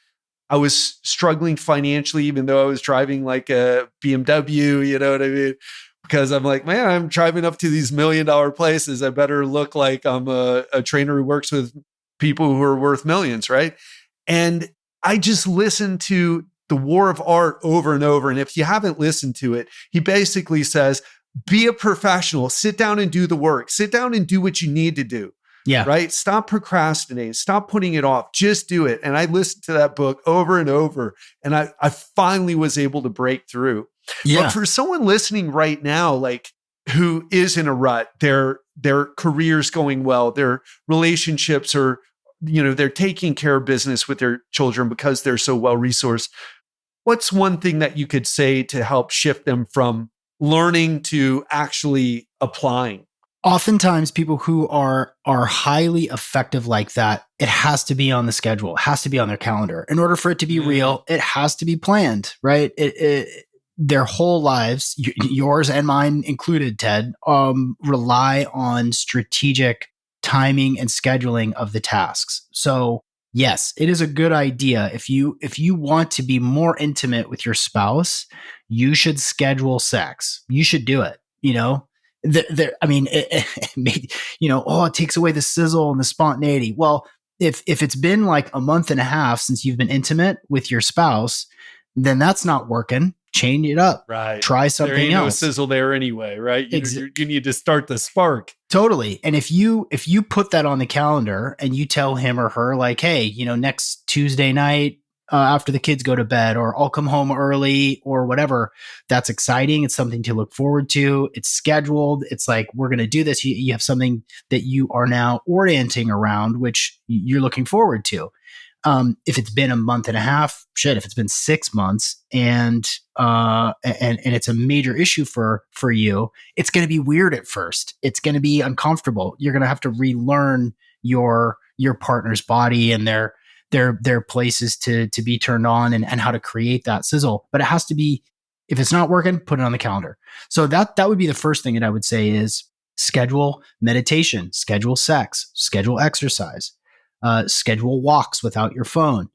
[SPEAKER 2] I was struggling financially, even though I was driving like a BMW, you know what I mean? Because I'm like, man, I'm driving up to these $1 million places. I better look like I'm a trainer who works with people who are worth millions, right? And I just listened to The War of Art over and over. And if you haven't listened to it, he basically says, be a professional, sit down and do the work, sit down and do what you need to do.
[SPEAKER 1] Yeah.
[SPEAKER 2] right? Stop procrastinating, stop putting it off, just do it. And I listened to that book over and over, and I finally was able to break through. But
[SPEAKER 1] Yeah.
[SPEAKER 2] for someone listening right now, like who is in a rut, their career's going well, their relationships are, they're taking care of business with their children because they're so well resourced. What's one thing that you could say to help shift them from learning to actually applying?
[SPEAKER 1] Oftentimes people who are highly effective like that, it has to be on the schedule, it has to be on their calendar. In order for it to be real, it has to be planned, right? Their whole lives, yours and mine included, Ted, rely on strategic timing and scheduling of the tasks. So yes, it is a good idea. If you want to be more intimate with your spouse, you should schedule sex. You should do it. I mean, it takes away the sizzle and the spontaneity. Well, if it's been like a month and a half since you've been intimate with your spouse, then that's not working. Change it up.
[SPEAKER 2] Right.
[SPEAKER 1] Try something
[SPEAKER 2] there ain't
[SPEAKER 1] else.
[SPEAKER 2] No sizzle there anyway, right? You need to start the spark.
[SPEAKER 1] Totally. And if you put that on the calendar and you tell him or her like, hey, next Tuesday night, after the kids go to bed, or I'll come home early, or whatever, that's exciting. It's something to look forward to. It's scheduled. It's like, we're going to do this. You have something that you are now orienting around, which you're looking forward to. If it's been a month and a half, shit, if it's been 6 months and it's a major issue for you, it's going to be weird at first. It's going to be uncomfortable. You're going to have to relearn your partner's body and their places to be turned on and how to create that sizzle. But it has to be, if it's not working, put it on the calendar. So that would be the first thing that I would say is schedule meditation, schedule sex, schedule exercise, schedule walks without your phone.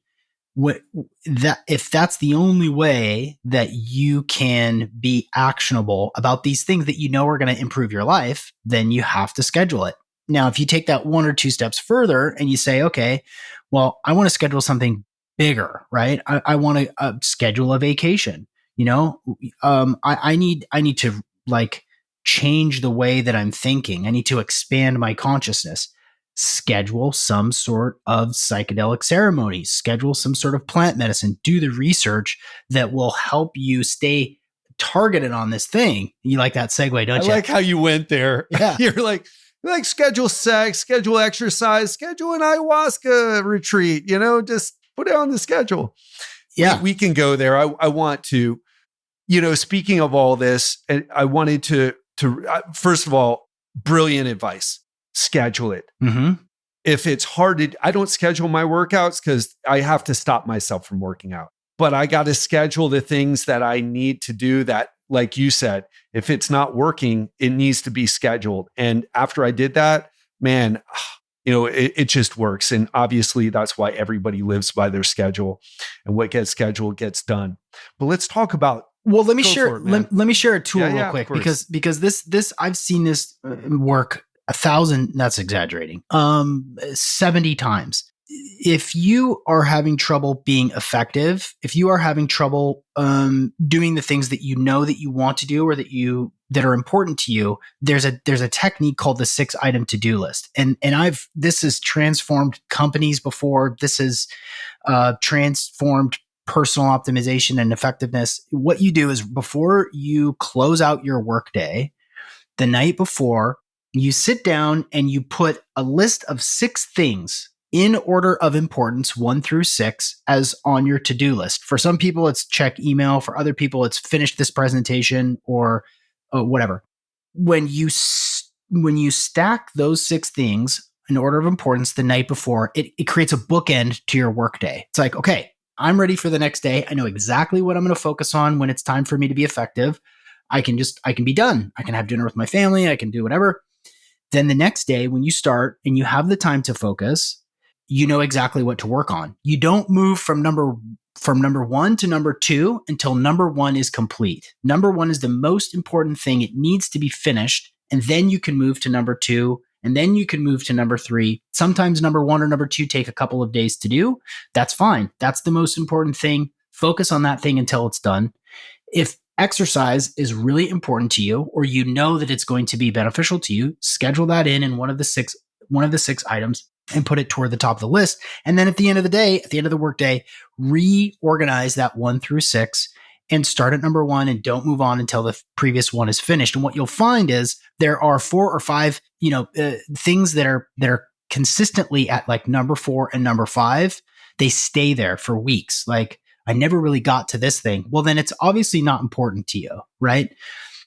[SPEAKER 1] If that's the only way that you can be actionable about these things that are going to improve your life, then you have to schedule it. Now, if you take that one or two steps further and you say, okay, well, I want to schedule something bigger, right? I want to schedule a vacation. I need to like change the way that I'm thinking. I need to expand my consciousness. Schedule some sort of psychedelic ceremonies, schedule some sort of plant medicine, do the research that will help you stay targeted on this thing. You like that segue, don't you?
[SPEAKER 2] I like how you went there.
[SPEAKER 1] Yeah.
[SPEAKER 2] You're like schedule sex, schedule exercise, schedule an ayahuasca retreat, just put it on the schedule.
[SPEAKER 1] Yeah.
[SPEAKER 2] We can go there. I want to, speaking of all this, I wanted to first of all, brilliant advice. Schedule it.
[SPEAKER 1] Mm-hmm.
[SPEAKER 2] If it's hard I don't schedule my workouts because I have to stop myself from working out. But I got to schedule the things that I need to do that, like you said, if it's not working, it needs to be scheduled. And after I did that, man, it just works. And obviously that's why everybody lives by their schedule, and what gets scheduled gets done. But let's talk about.
[SPEAKER 1] Well, let me share. Let me share a tool real quick, because this I've seen this work 1,000. That's exaggerating. 70 times. If you are having trouble being effective, if you are having trouble doing the things that that you want to do or that are important to you, there's a technique called the 6-item to-do list. And this has transformed companies before. This has transformed personal optimization and effectiveness. What you do is, before you close out your workday, the night before, you sit down and you put a list of 6 things in order of importance, 1 through 6, as on your to-do list. For some people, it's check email. For other people, it's finish this presentation or whatever. When you stack those 6 things in order of importance the night before, it creates a bookend to your workday. It's like, okay, I'm ready for the next day. I know exactly what I'm going to focus on when it's time for me to be effective. I can be done. I can have dinner with my family. I can do whatever. Then the next day, when you start and you have the time to focus, you know exactly what to work on. You don't move from number 1 to number 2 until number 1 is complete. Number 1 is the most important thing. It needs to be finished. And then you can move to number 2. And then you can move to number 3. Sometimes number 1 or number 2 take a couple of days to do. That's fine. That's the most important thing. Focus on that thing until it's done. If exercise is really important to you, or you know that it's going to be beneficial to you, schedule that in one of the 6 one of the 6 items and put it toward the top of the list. And then at the end of the day, at the end of the workday, reorganize that 1 through 6 and start at number 1 and don't move on until the previous one is finished. And what you'll find is there are 4 or 5, things that are consistently at like number 4 and number 5. They stay there for weeks. Like, I never really got to this thing. Well, then it's obviously not important to you, right?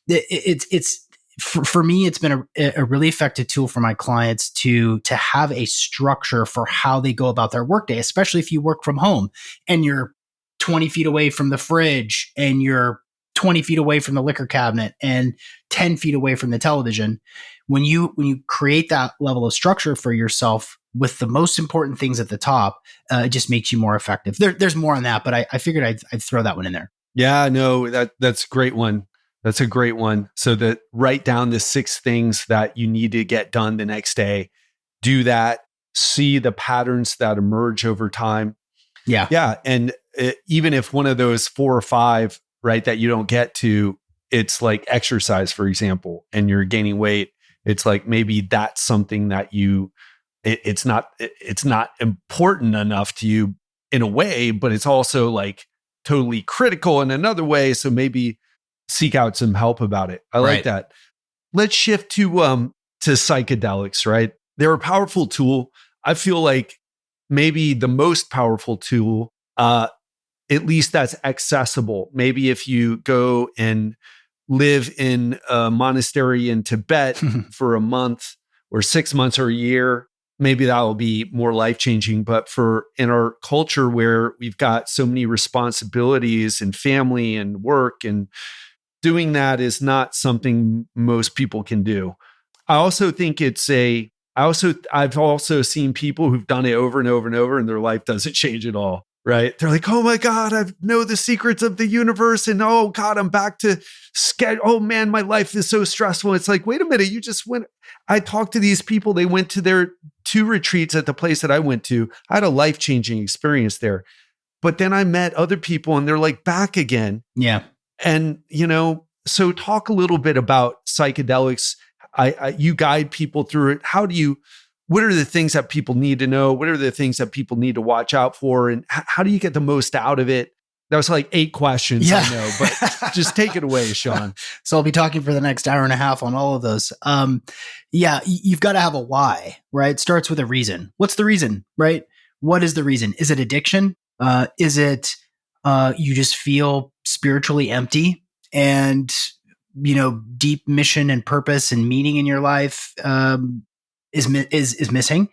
[SPEAKER 1] It's for me, it's been a really effective tool for my clients to have a structure for how they go about their workday, especially if you work from home and you're 20 feet away from the fridge and you're 20 feet away from the liquor cabinet and 10 feet away from the television. When you create that level of structure for yourself with the most important things at the top, it just makes you more effective. There's more on that, but I figured I'd throw that one in there.
[SPEAKER 2] Yeah, no, that's a great one. That's a great one. So that write down the 6 things that you need to get done the next day. Do that. See the patterns that emerge over time.
[SPEAKER 1] Yeah.
[SPEAKER 2] Yeah. And even if one of those 4 or 5, right, that you don't get to, it's like exercise, for example, and you're gaining weight. It's like maybe that's something that it's not important enough to you in a way, but it's also like totally critical in another way. So maybe seek out some help about it. I like that. Let's shift to psychedelics, right? They're a powerful tool. I feel like maybe the most powerful tool, at least that's accessible. Maybe if you go and live in a monastery in Tibet for a month or 6 months or a year, maybe that will be more life-changing. But in our culture where we've got so many responsibilities and family and work, and doing that is not something most people can do. I also think I've also seen people who've done it over and over and over and their life doesn't change at all. Right. They're like, oh my God, I know the secrets of the universe. And oh God, I'm back to schedule. Oh man, my life is so stressful. It's like, wait a minute, you just went. I talked to these people. They went to their 2 retreats at the place that I went to. I had a life-changing experience there. But then I met other people and they're like back again.
[SPEAKER 1] Yeah.
[SPEAKER 2] And, so talk a little bit about psychedelics. You guide people through it. What are the things that people need to know? What are the things that people need to watch out for? And how do you get the most out of it? That was like 8 questions, I know, but just take it away, Sean.
[SPEAKER 1] So I'll be talking for the next hour and a half on all of those. You've got to have a why, right? It starts with a reason. What's the reason, right? What is the reason? Is it addiction? Is it you just feel spiritually empty and, deep mission and purpose and meaning in your life is missing?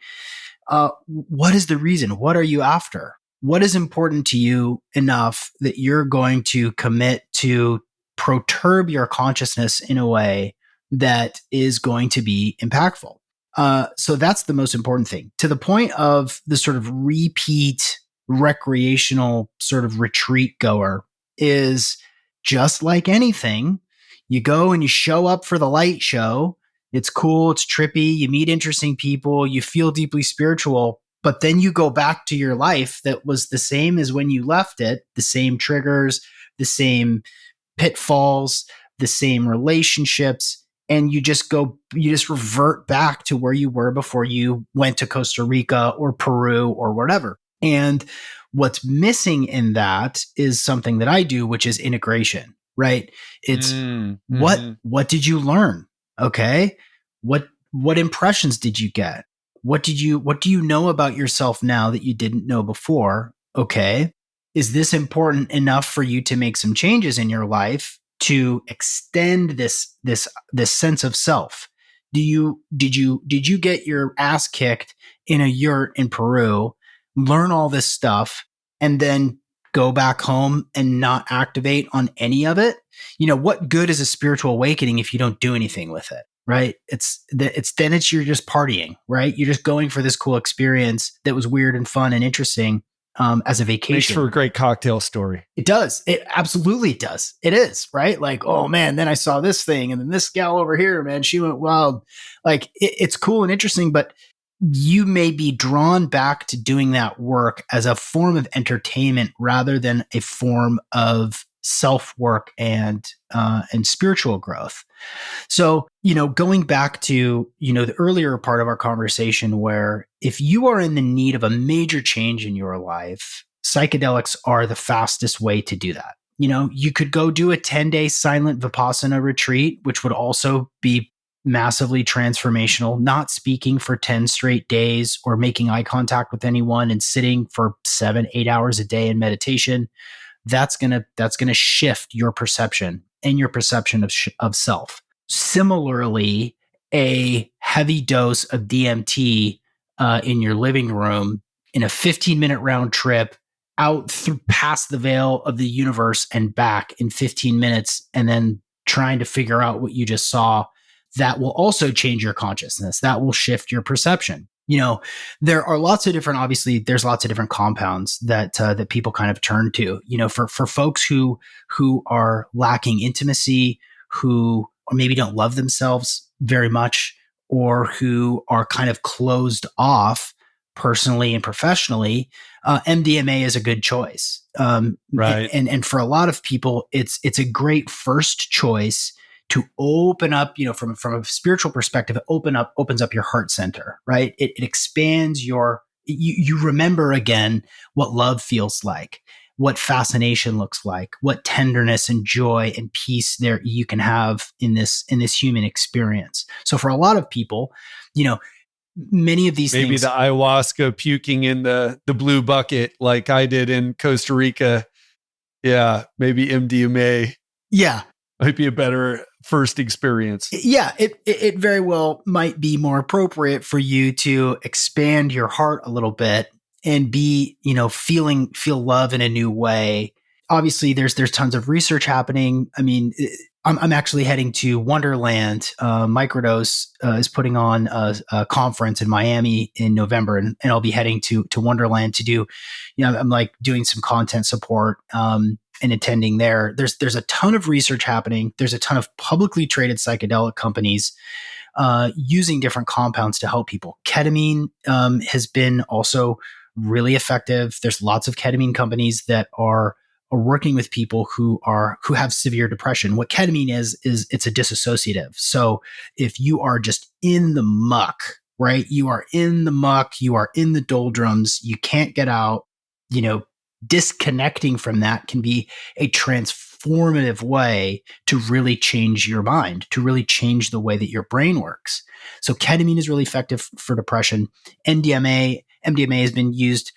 [SPEAKER 1] What is the reason? What are you after? What is important to you enough that you're going to commit to perturb your consciousness in a way that is going to be impactful? So that's the most important thing. To the point of the sort of repeat recreational sort of retreat goer is just like anything. You go and you show up for the light show. It's cool. It's trippy. You meet interesting people. You feel deeply spiritual, but then you go back to your life that was the same as when you left it, the same triggers, the same pitfalls, the same relationships. And you just revert back to where you were before you went to Costa Rica or Peru or whatever. And what's missing in that is something that I do, which is integration, right? It's what did you learn? Okay. What impressions did you get? What do you know about yourself now that you didn't know before? Okay. Is this important enough for you to make some changes in your life to extend this sense of self? Did you get your ass kicked in a yurt in Peru, learn all this stuff, and then go back home and not activate on any of it? What good is a spiritual awakening if you don't do anything with it? Right? You're just partying, right? You're just going for this cool experience that was weird and fun and interesting as a vacation.
[SPEAKER 2] Makes for a great cocktail story.
[SPEAKER 1] It does. It absolutely does. It is, right? Like, oh man, then I saw this thing, and then this gal over here, man, she went wild. Like, it's cool and interesting, but you may be drawn back to doing that work as a form of entertainment rather than a form of self work and spiritual growth. So, going back to, the earlier part of our conversation where if you are in the need of a major change in your life, psychedelics are the fastest way to do that. You could go do a 10-day silent Vipassana retreat, which would also be massively transformational, not speaking for 10 straight days or making eye contact with anyone and sitting for 7-8 hours a day in meditation. That's gonna shift your perception and your perception of self. Similarly, a heavy dose of DMT in your living room in a 15-minute round trip out through past the veil of the universe and back in 15 minutes, and then trying to figure out what you just saw, that will also change your consciousness. That will shift your perception. There are lots of different, obviously there's lots of different compounds that people kind of turn to, for folks who are lacking intimacy, who maybe don't love themselves very much, or who are kind of closed off personally and professionally. MDMA is a good choice.
[SPEAKER 2] Right.
[SPEAKER 1] And for a lot of people, it's a great first choice to open up, from a spiritual perspective, opens up your heart center, right? It expands you remember again what love feels like, what fascination looks like, what tenderness and joy and peace there you can have in this human experience. So for a lot of people, many of these
[SPEAKER 2] Maybe
[SPEAKER 1] things,
[SPEAKER 2] the ayahuasca puking in the blue bucket like I did in Costa Rica. Yeah, maybe MDMA.
[SPEAKER 1] Yeah.
[SPEAKER 2] Might be a better first experience.
[SPEAKER 1] Yeah, it very well might be more appropriate for you to expand your heart a little bit and be, feel love in a new way. Obviously, there's tons of research happening. I mean, I'm actually heading to Wonderland. Microdose is putting on a conference in Miami in November, and I'll be heading to Wonderland to do, I'm like doing some content support. And attending there. There's a ton of research happening. There's a ton of publicly traded psychedelic companies using different compounds to help people. Ketamine has been also really effective. There's lots of ketamine companies that are working with people who have severe depression. What ketamine is it's a dissociative. So if you are just in the muck, right? You are in the muck, you are in the doldrums, you can't get out, disconnecting from that can be a transformative way to really change your mind, to really change the way that your brain works. So ketamine is really effective for depression. MDMA has been used,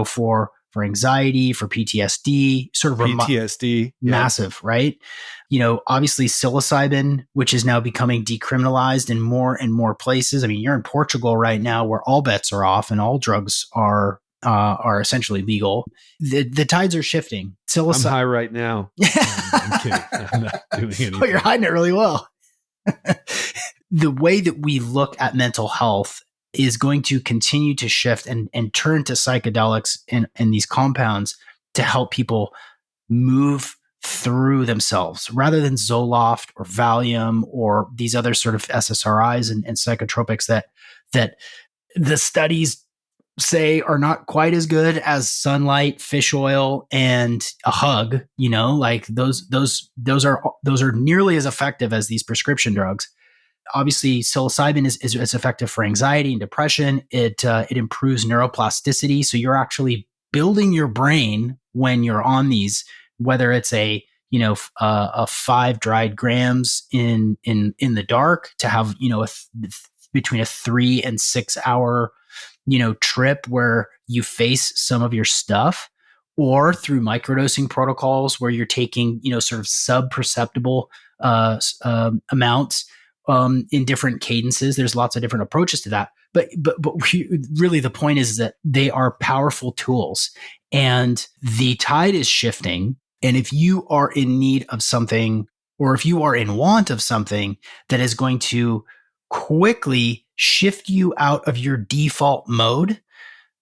[SPEAKER 1] for anxiety, for PTSD, sort of
[SPEAKER 2] PTSD,
[SPEAKER 1] massive, right? Obviously psilocybin, which is now becoming decriminalized in more and more places. I mean, you're in Portugal right now where all bets are off and all drugs are essentially legal. The tides are shifting.
[SPEAKER 2] I'm high right now. I'm kidding. I'm not doing anything.
[SPEAKER 1] Oh, you're hiding it really well. The way that we look at mental health is going to continue to shift and turn to psychedelics and these compounds to help people move through themselves rather than Zoloft or Valium or these other sort of SSRIs and psychotropics that the studies say are not quite as good as sunlight, fish oil, and a hug. Like those are nearly as effective as these prescription drugs. Obviously, psilocybin is effective for anxiety and depression. It improves neuroplasticity, so you're actually building your brain when you're on these. Whether it's a 5 dried grams in the dark to have between a 3 and 6 hour trip where you face some of your stuff, or through microdosing protocols where you're taking, sort of sub-perceptible amounts in different cadences. There's lots of different approaches to that. But really the point is that they are powerful tools and the tide is shifting. And if you are in need of something, or if you are in want of something that is going to quickly shift you out of your default mode,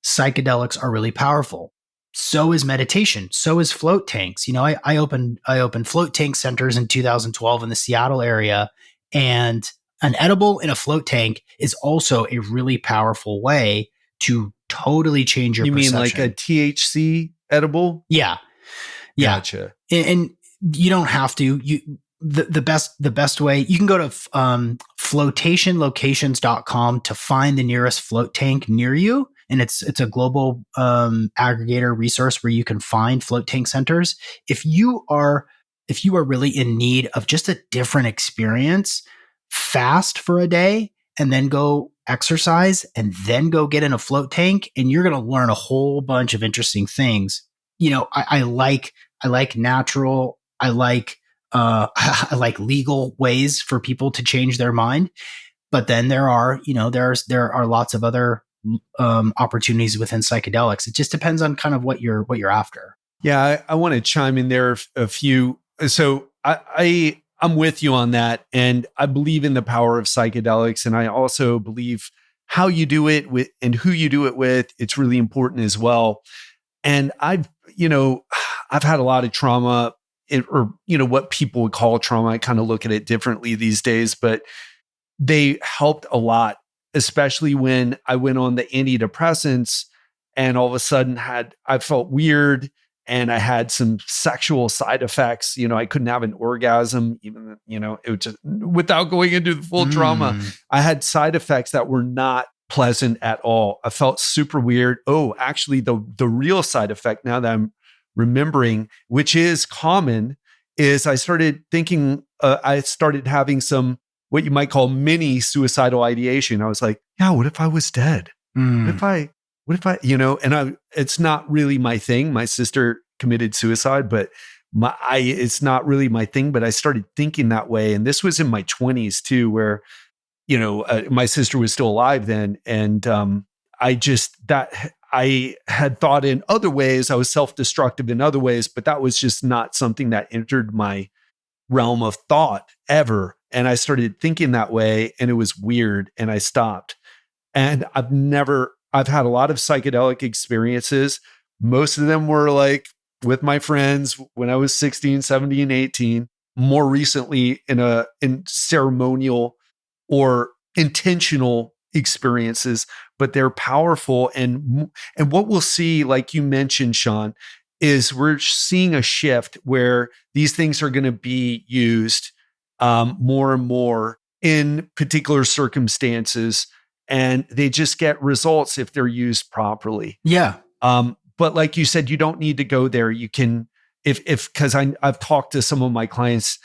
[SPEAKER 1] psychedelics are really powerful. So is meditation. So is float tanks. I opened float tank centers in 2012 in the Seattle area, and an edible in a float tank is also a really powerful way to totally change your perception.
[SPEAKER 2] You mean like a THC edible?
[SPEAKER 1] Yeah.
[SPEAKER 2] Gotcha.
[SPEAKER 1] And You don't have to. The best way, you can go to flotationlocations.com to find the nearest float tank near you. And it's a global aggregator resource where you can find float tank centers. If you are really in need of just a different experience, fast for a day and then go exercise and then go get in a float tank, and you're going to learn a whole bunch of interesting things. I like natural. I like I like legal ways for people to change their mind. But then there are lots of other opportunities within psychedelics. It just depends on kind of what you're after.
[SPEAKER 2] Yeah, I want to chime in there a few. So I'm with you on that, and I believe in the power of psychedelics, and I also believe how you do it with and who you do it with. It's really important as well. And I've had a lot of trauma, or what people would call trauma. I kind of look at it differently these days, but they helped a lot, especially when I went on the antidepressants and all of a sudden I felt weird and I had some sexual side effects. I couldn't have an orgasm, even, it was just without going into the full trauma. I had side effects that were not pleasant at all. I felt super weird. Oh, actually the real side effect, now that I'm remembering, which is common, is I started thinking, I started having some, what you might call mini suicidal ideation. I was like, yeah, what if I was dead? What if I, it's not really my thing. My sister committed suicide, but it's not really my thing, but I started thinking that way. And this was in my 20s too, where, my sister was still alive then. And I had thought in other ways, I was self-destructive in other ways, but that was just not something that entered my realm of thought ever. And I started thinking that way, and it was weird, and I stopped. And I've had a lot of psychedelic experiences. Most of them were like with my friends when I was 16, 17, 18, more recently in ceremonial or intentional experiences, but they're powerful. And what we'll see, like you mentioned, Sean, is we're seeing a shift where these things are going to be used more and more in particular circumstances, and they just get results if they're used properly.
[SPEAKER 1] Yeah.
[SPEAKER 2] But like you said, you don't need to go there. You can, because I've talked to some of my clients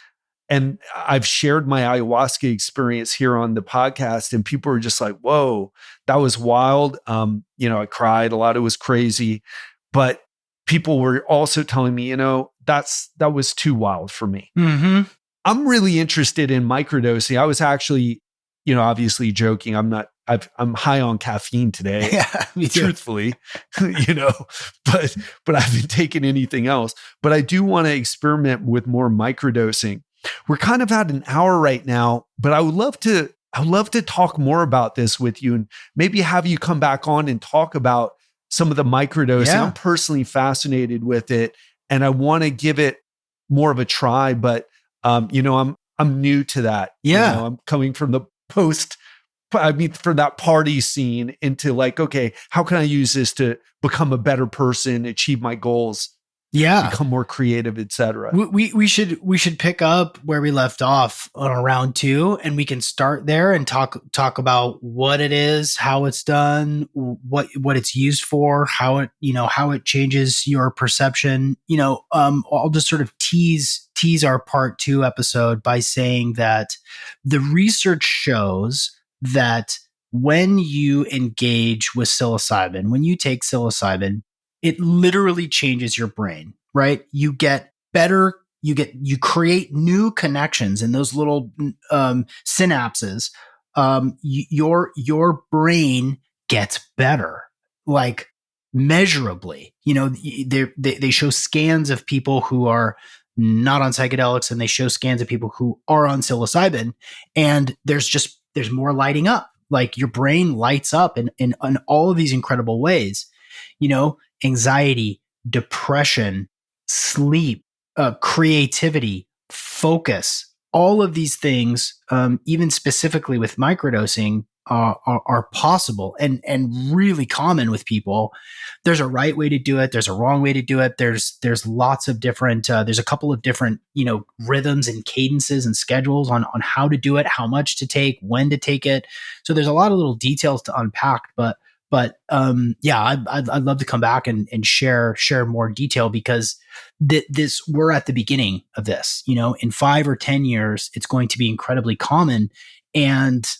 [SPEAKER 2] and I've shared my ayahuasca experience here on the podcast, and people are just like, whoa, that was wild. I cried a lot. It was crazy. But people were also telling me, that was too wild for me.
[SPEAKER 1] Mm-hmm.
[SPEAKER 2] I'm really interested in microdosing. I was actually, obviously joking. I'm high on caffeine today.
[SPEAKER 1] Yeah, me too.
[SPEAKER 2] Truthfully, but I haven't taken anything else. But I do want to experiment with more microdosing. We're kind of at an hour right now, but I would love to talk more about this with you and maybe have you come back on and talk about some of the microdosing.
[SPEAKER 1] Yeah.
[SPEAKER 2] I'm personally fascinated with it, and I want to give it more of a try, but I'm new to that.
[SPEAKER 1] Yeah.
[SPEAKER 2] I'm coming from from that party scene into like, okay, how can I use this to become a better person, achieve my goals, become more creative, etc.
[SPEAKER 1] We should pick up where we left off on round 2, and we can start there and talk about what it is, how it's done, what it's used for, how it changes your perception. I'll just sort of tease our part 2 episode by saying that the research shows that when you engage with psilocybin, when you take psilocybin, it literally changes your brain, right? You get better, you create new connections in those little synapses. Your brain gets better, like measurably. They show scans of people who are not on psychedelics, and they show scans of people who are on psilocybin, and there's more lighting up. Like your brain lights up in all of these incredible ways. Anxiety, depression, sleep, creativity, focus, all of these things, even specifically with microdosing, are possible and really common with people. There's a right way to do it. There's a wrong way to do it. There's lots of different. There's a couple of different rhythms and cadences and schedules on how to do it, how much to take, when to take it. So there's a lot of little details to unpack. But yeah, I'd love to come back and share more detail, because this we're at the beginning of this. In 5 or 10 years, it's going to be incredibly common. And,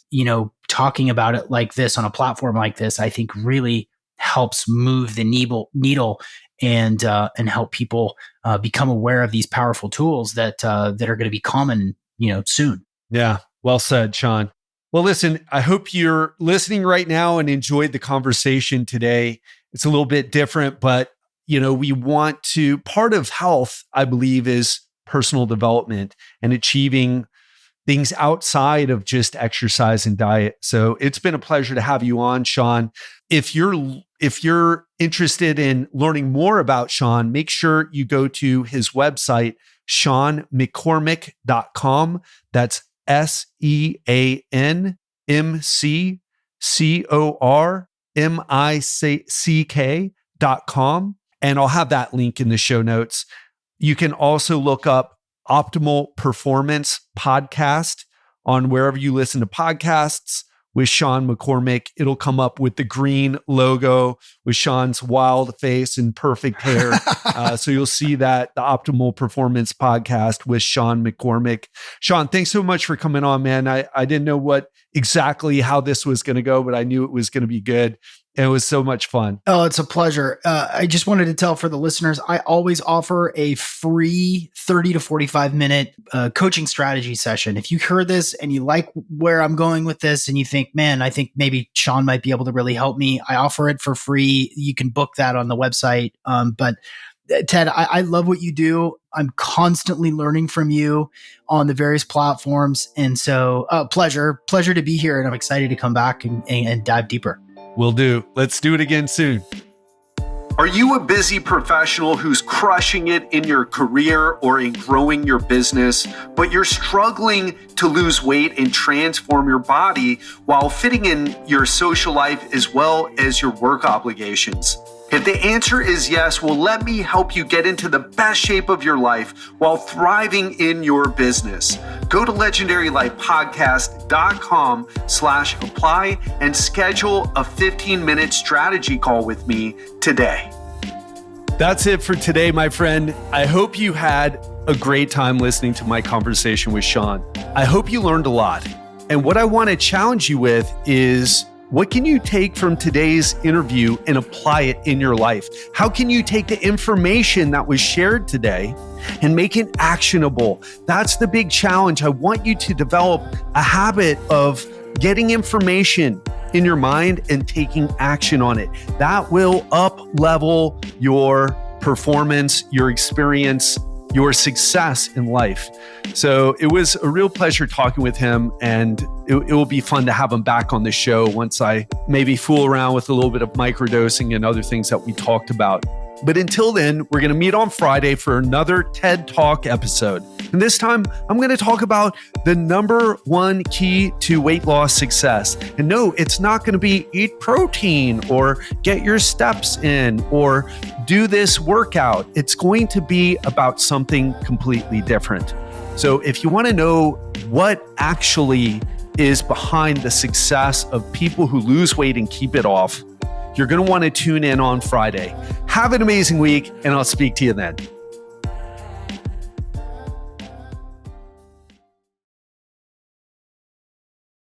[SPEAKER 1] talking about it like this on a platform like this, I think really helps move the needle and help people become aware of these powerful tools that are going to be common, soon.
[SPEAKER 2] Yeah. Well said, Sean. Well, listen, I hope you're listening right now and enjoyed the conversation today. It's a little bit different, but we want to, part of health, I believe, is personal development and achieving things outside of just exercise and diet. So it's been a pleasure to have you on, Sean. If you're interested in learning more about Sean, make sure you go to his website, SeanMcCormick.com. That's SeanMcCormick.com. And I'll have that link in the show notes. You can also look up Optimal Performance Podcast on wherever you listen to podcasts with Sean McCormick. It'll come up with the green logo with Sean's wild face and perfect hair. So you'll see that, the Optimal Performance Podcast with Sean McCormick. Sean, thanks so much for coming on, man. I didn't know exactly how this was going to go, but I knew it was going to be good. It was so much fun.
[SPEAKER 1] Oh, it's a pleasure. I just wanted to tell for the listeners, I always offer a free 30 to 45 minute coaching strategy session. If you heard this and you like where I'm going with this and you think, man, I think maybe Sean might be able to really help me, I offer it for free. You can book that on the website. But Ted, I love what you do. I'm constantly learning from you on the various platforms. And so pleasure to be here. And I'm excited to come back and dive deeper.
[SPEAKER 2] Will do. Let's do it again soon. Are you a busy professional who's crushing it in your career or in growing your business, but you're struggling to lose weight and transform your body while fitting in your social life as well as your work obligations? If the answer is yes, well, let me help you get into the best shape of your life while thriving in your business. Go to legendarylifepodcast.com/apply and schedule a 15-minute strategy call with me today. That's it for today, my friend. I hope you had a great time listening to my conversation with Sean. I hope you learned a lot. And what I want to challenge you with is, what can you take from today's interview and apply it in your life? How can you take the information that was shared today and make it actionable? That's the big challenge. I want you to develop a habit of getting information in your mind and taking action on it. That will up-level your performance, your experience, your success in life. So it was a real pleasure talking with him, and it will be fun to have him back on the show once I maybe fool around with a little bit of microdosing and other things that we talked about. But until then, we're going to meet on Friday for another TED Talk episode. And this time, I'm going to talk about the number one key to weight loss success. And no, it's not going to be eat protein or get your steps in or do this workout. It's going to be about something completely different. So if you want to know what actually is behind the success of people who lose weight and keep it off, you're going to want to tune in on Friday. Have an amazing week, and I'll speak to you then.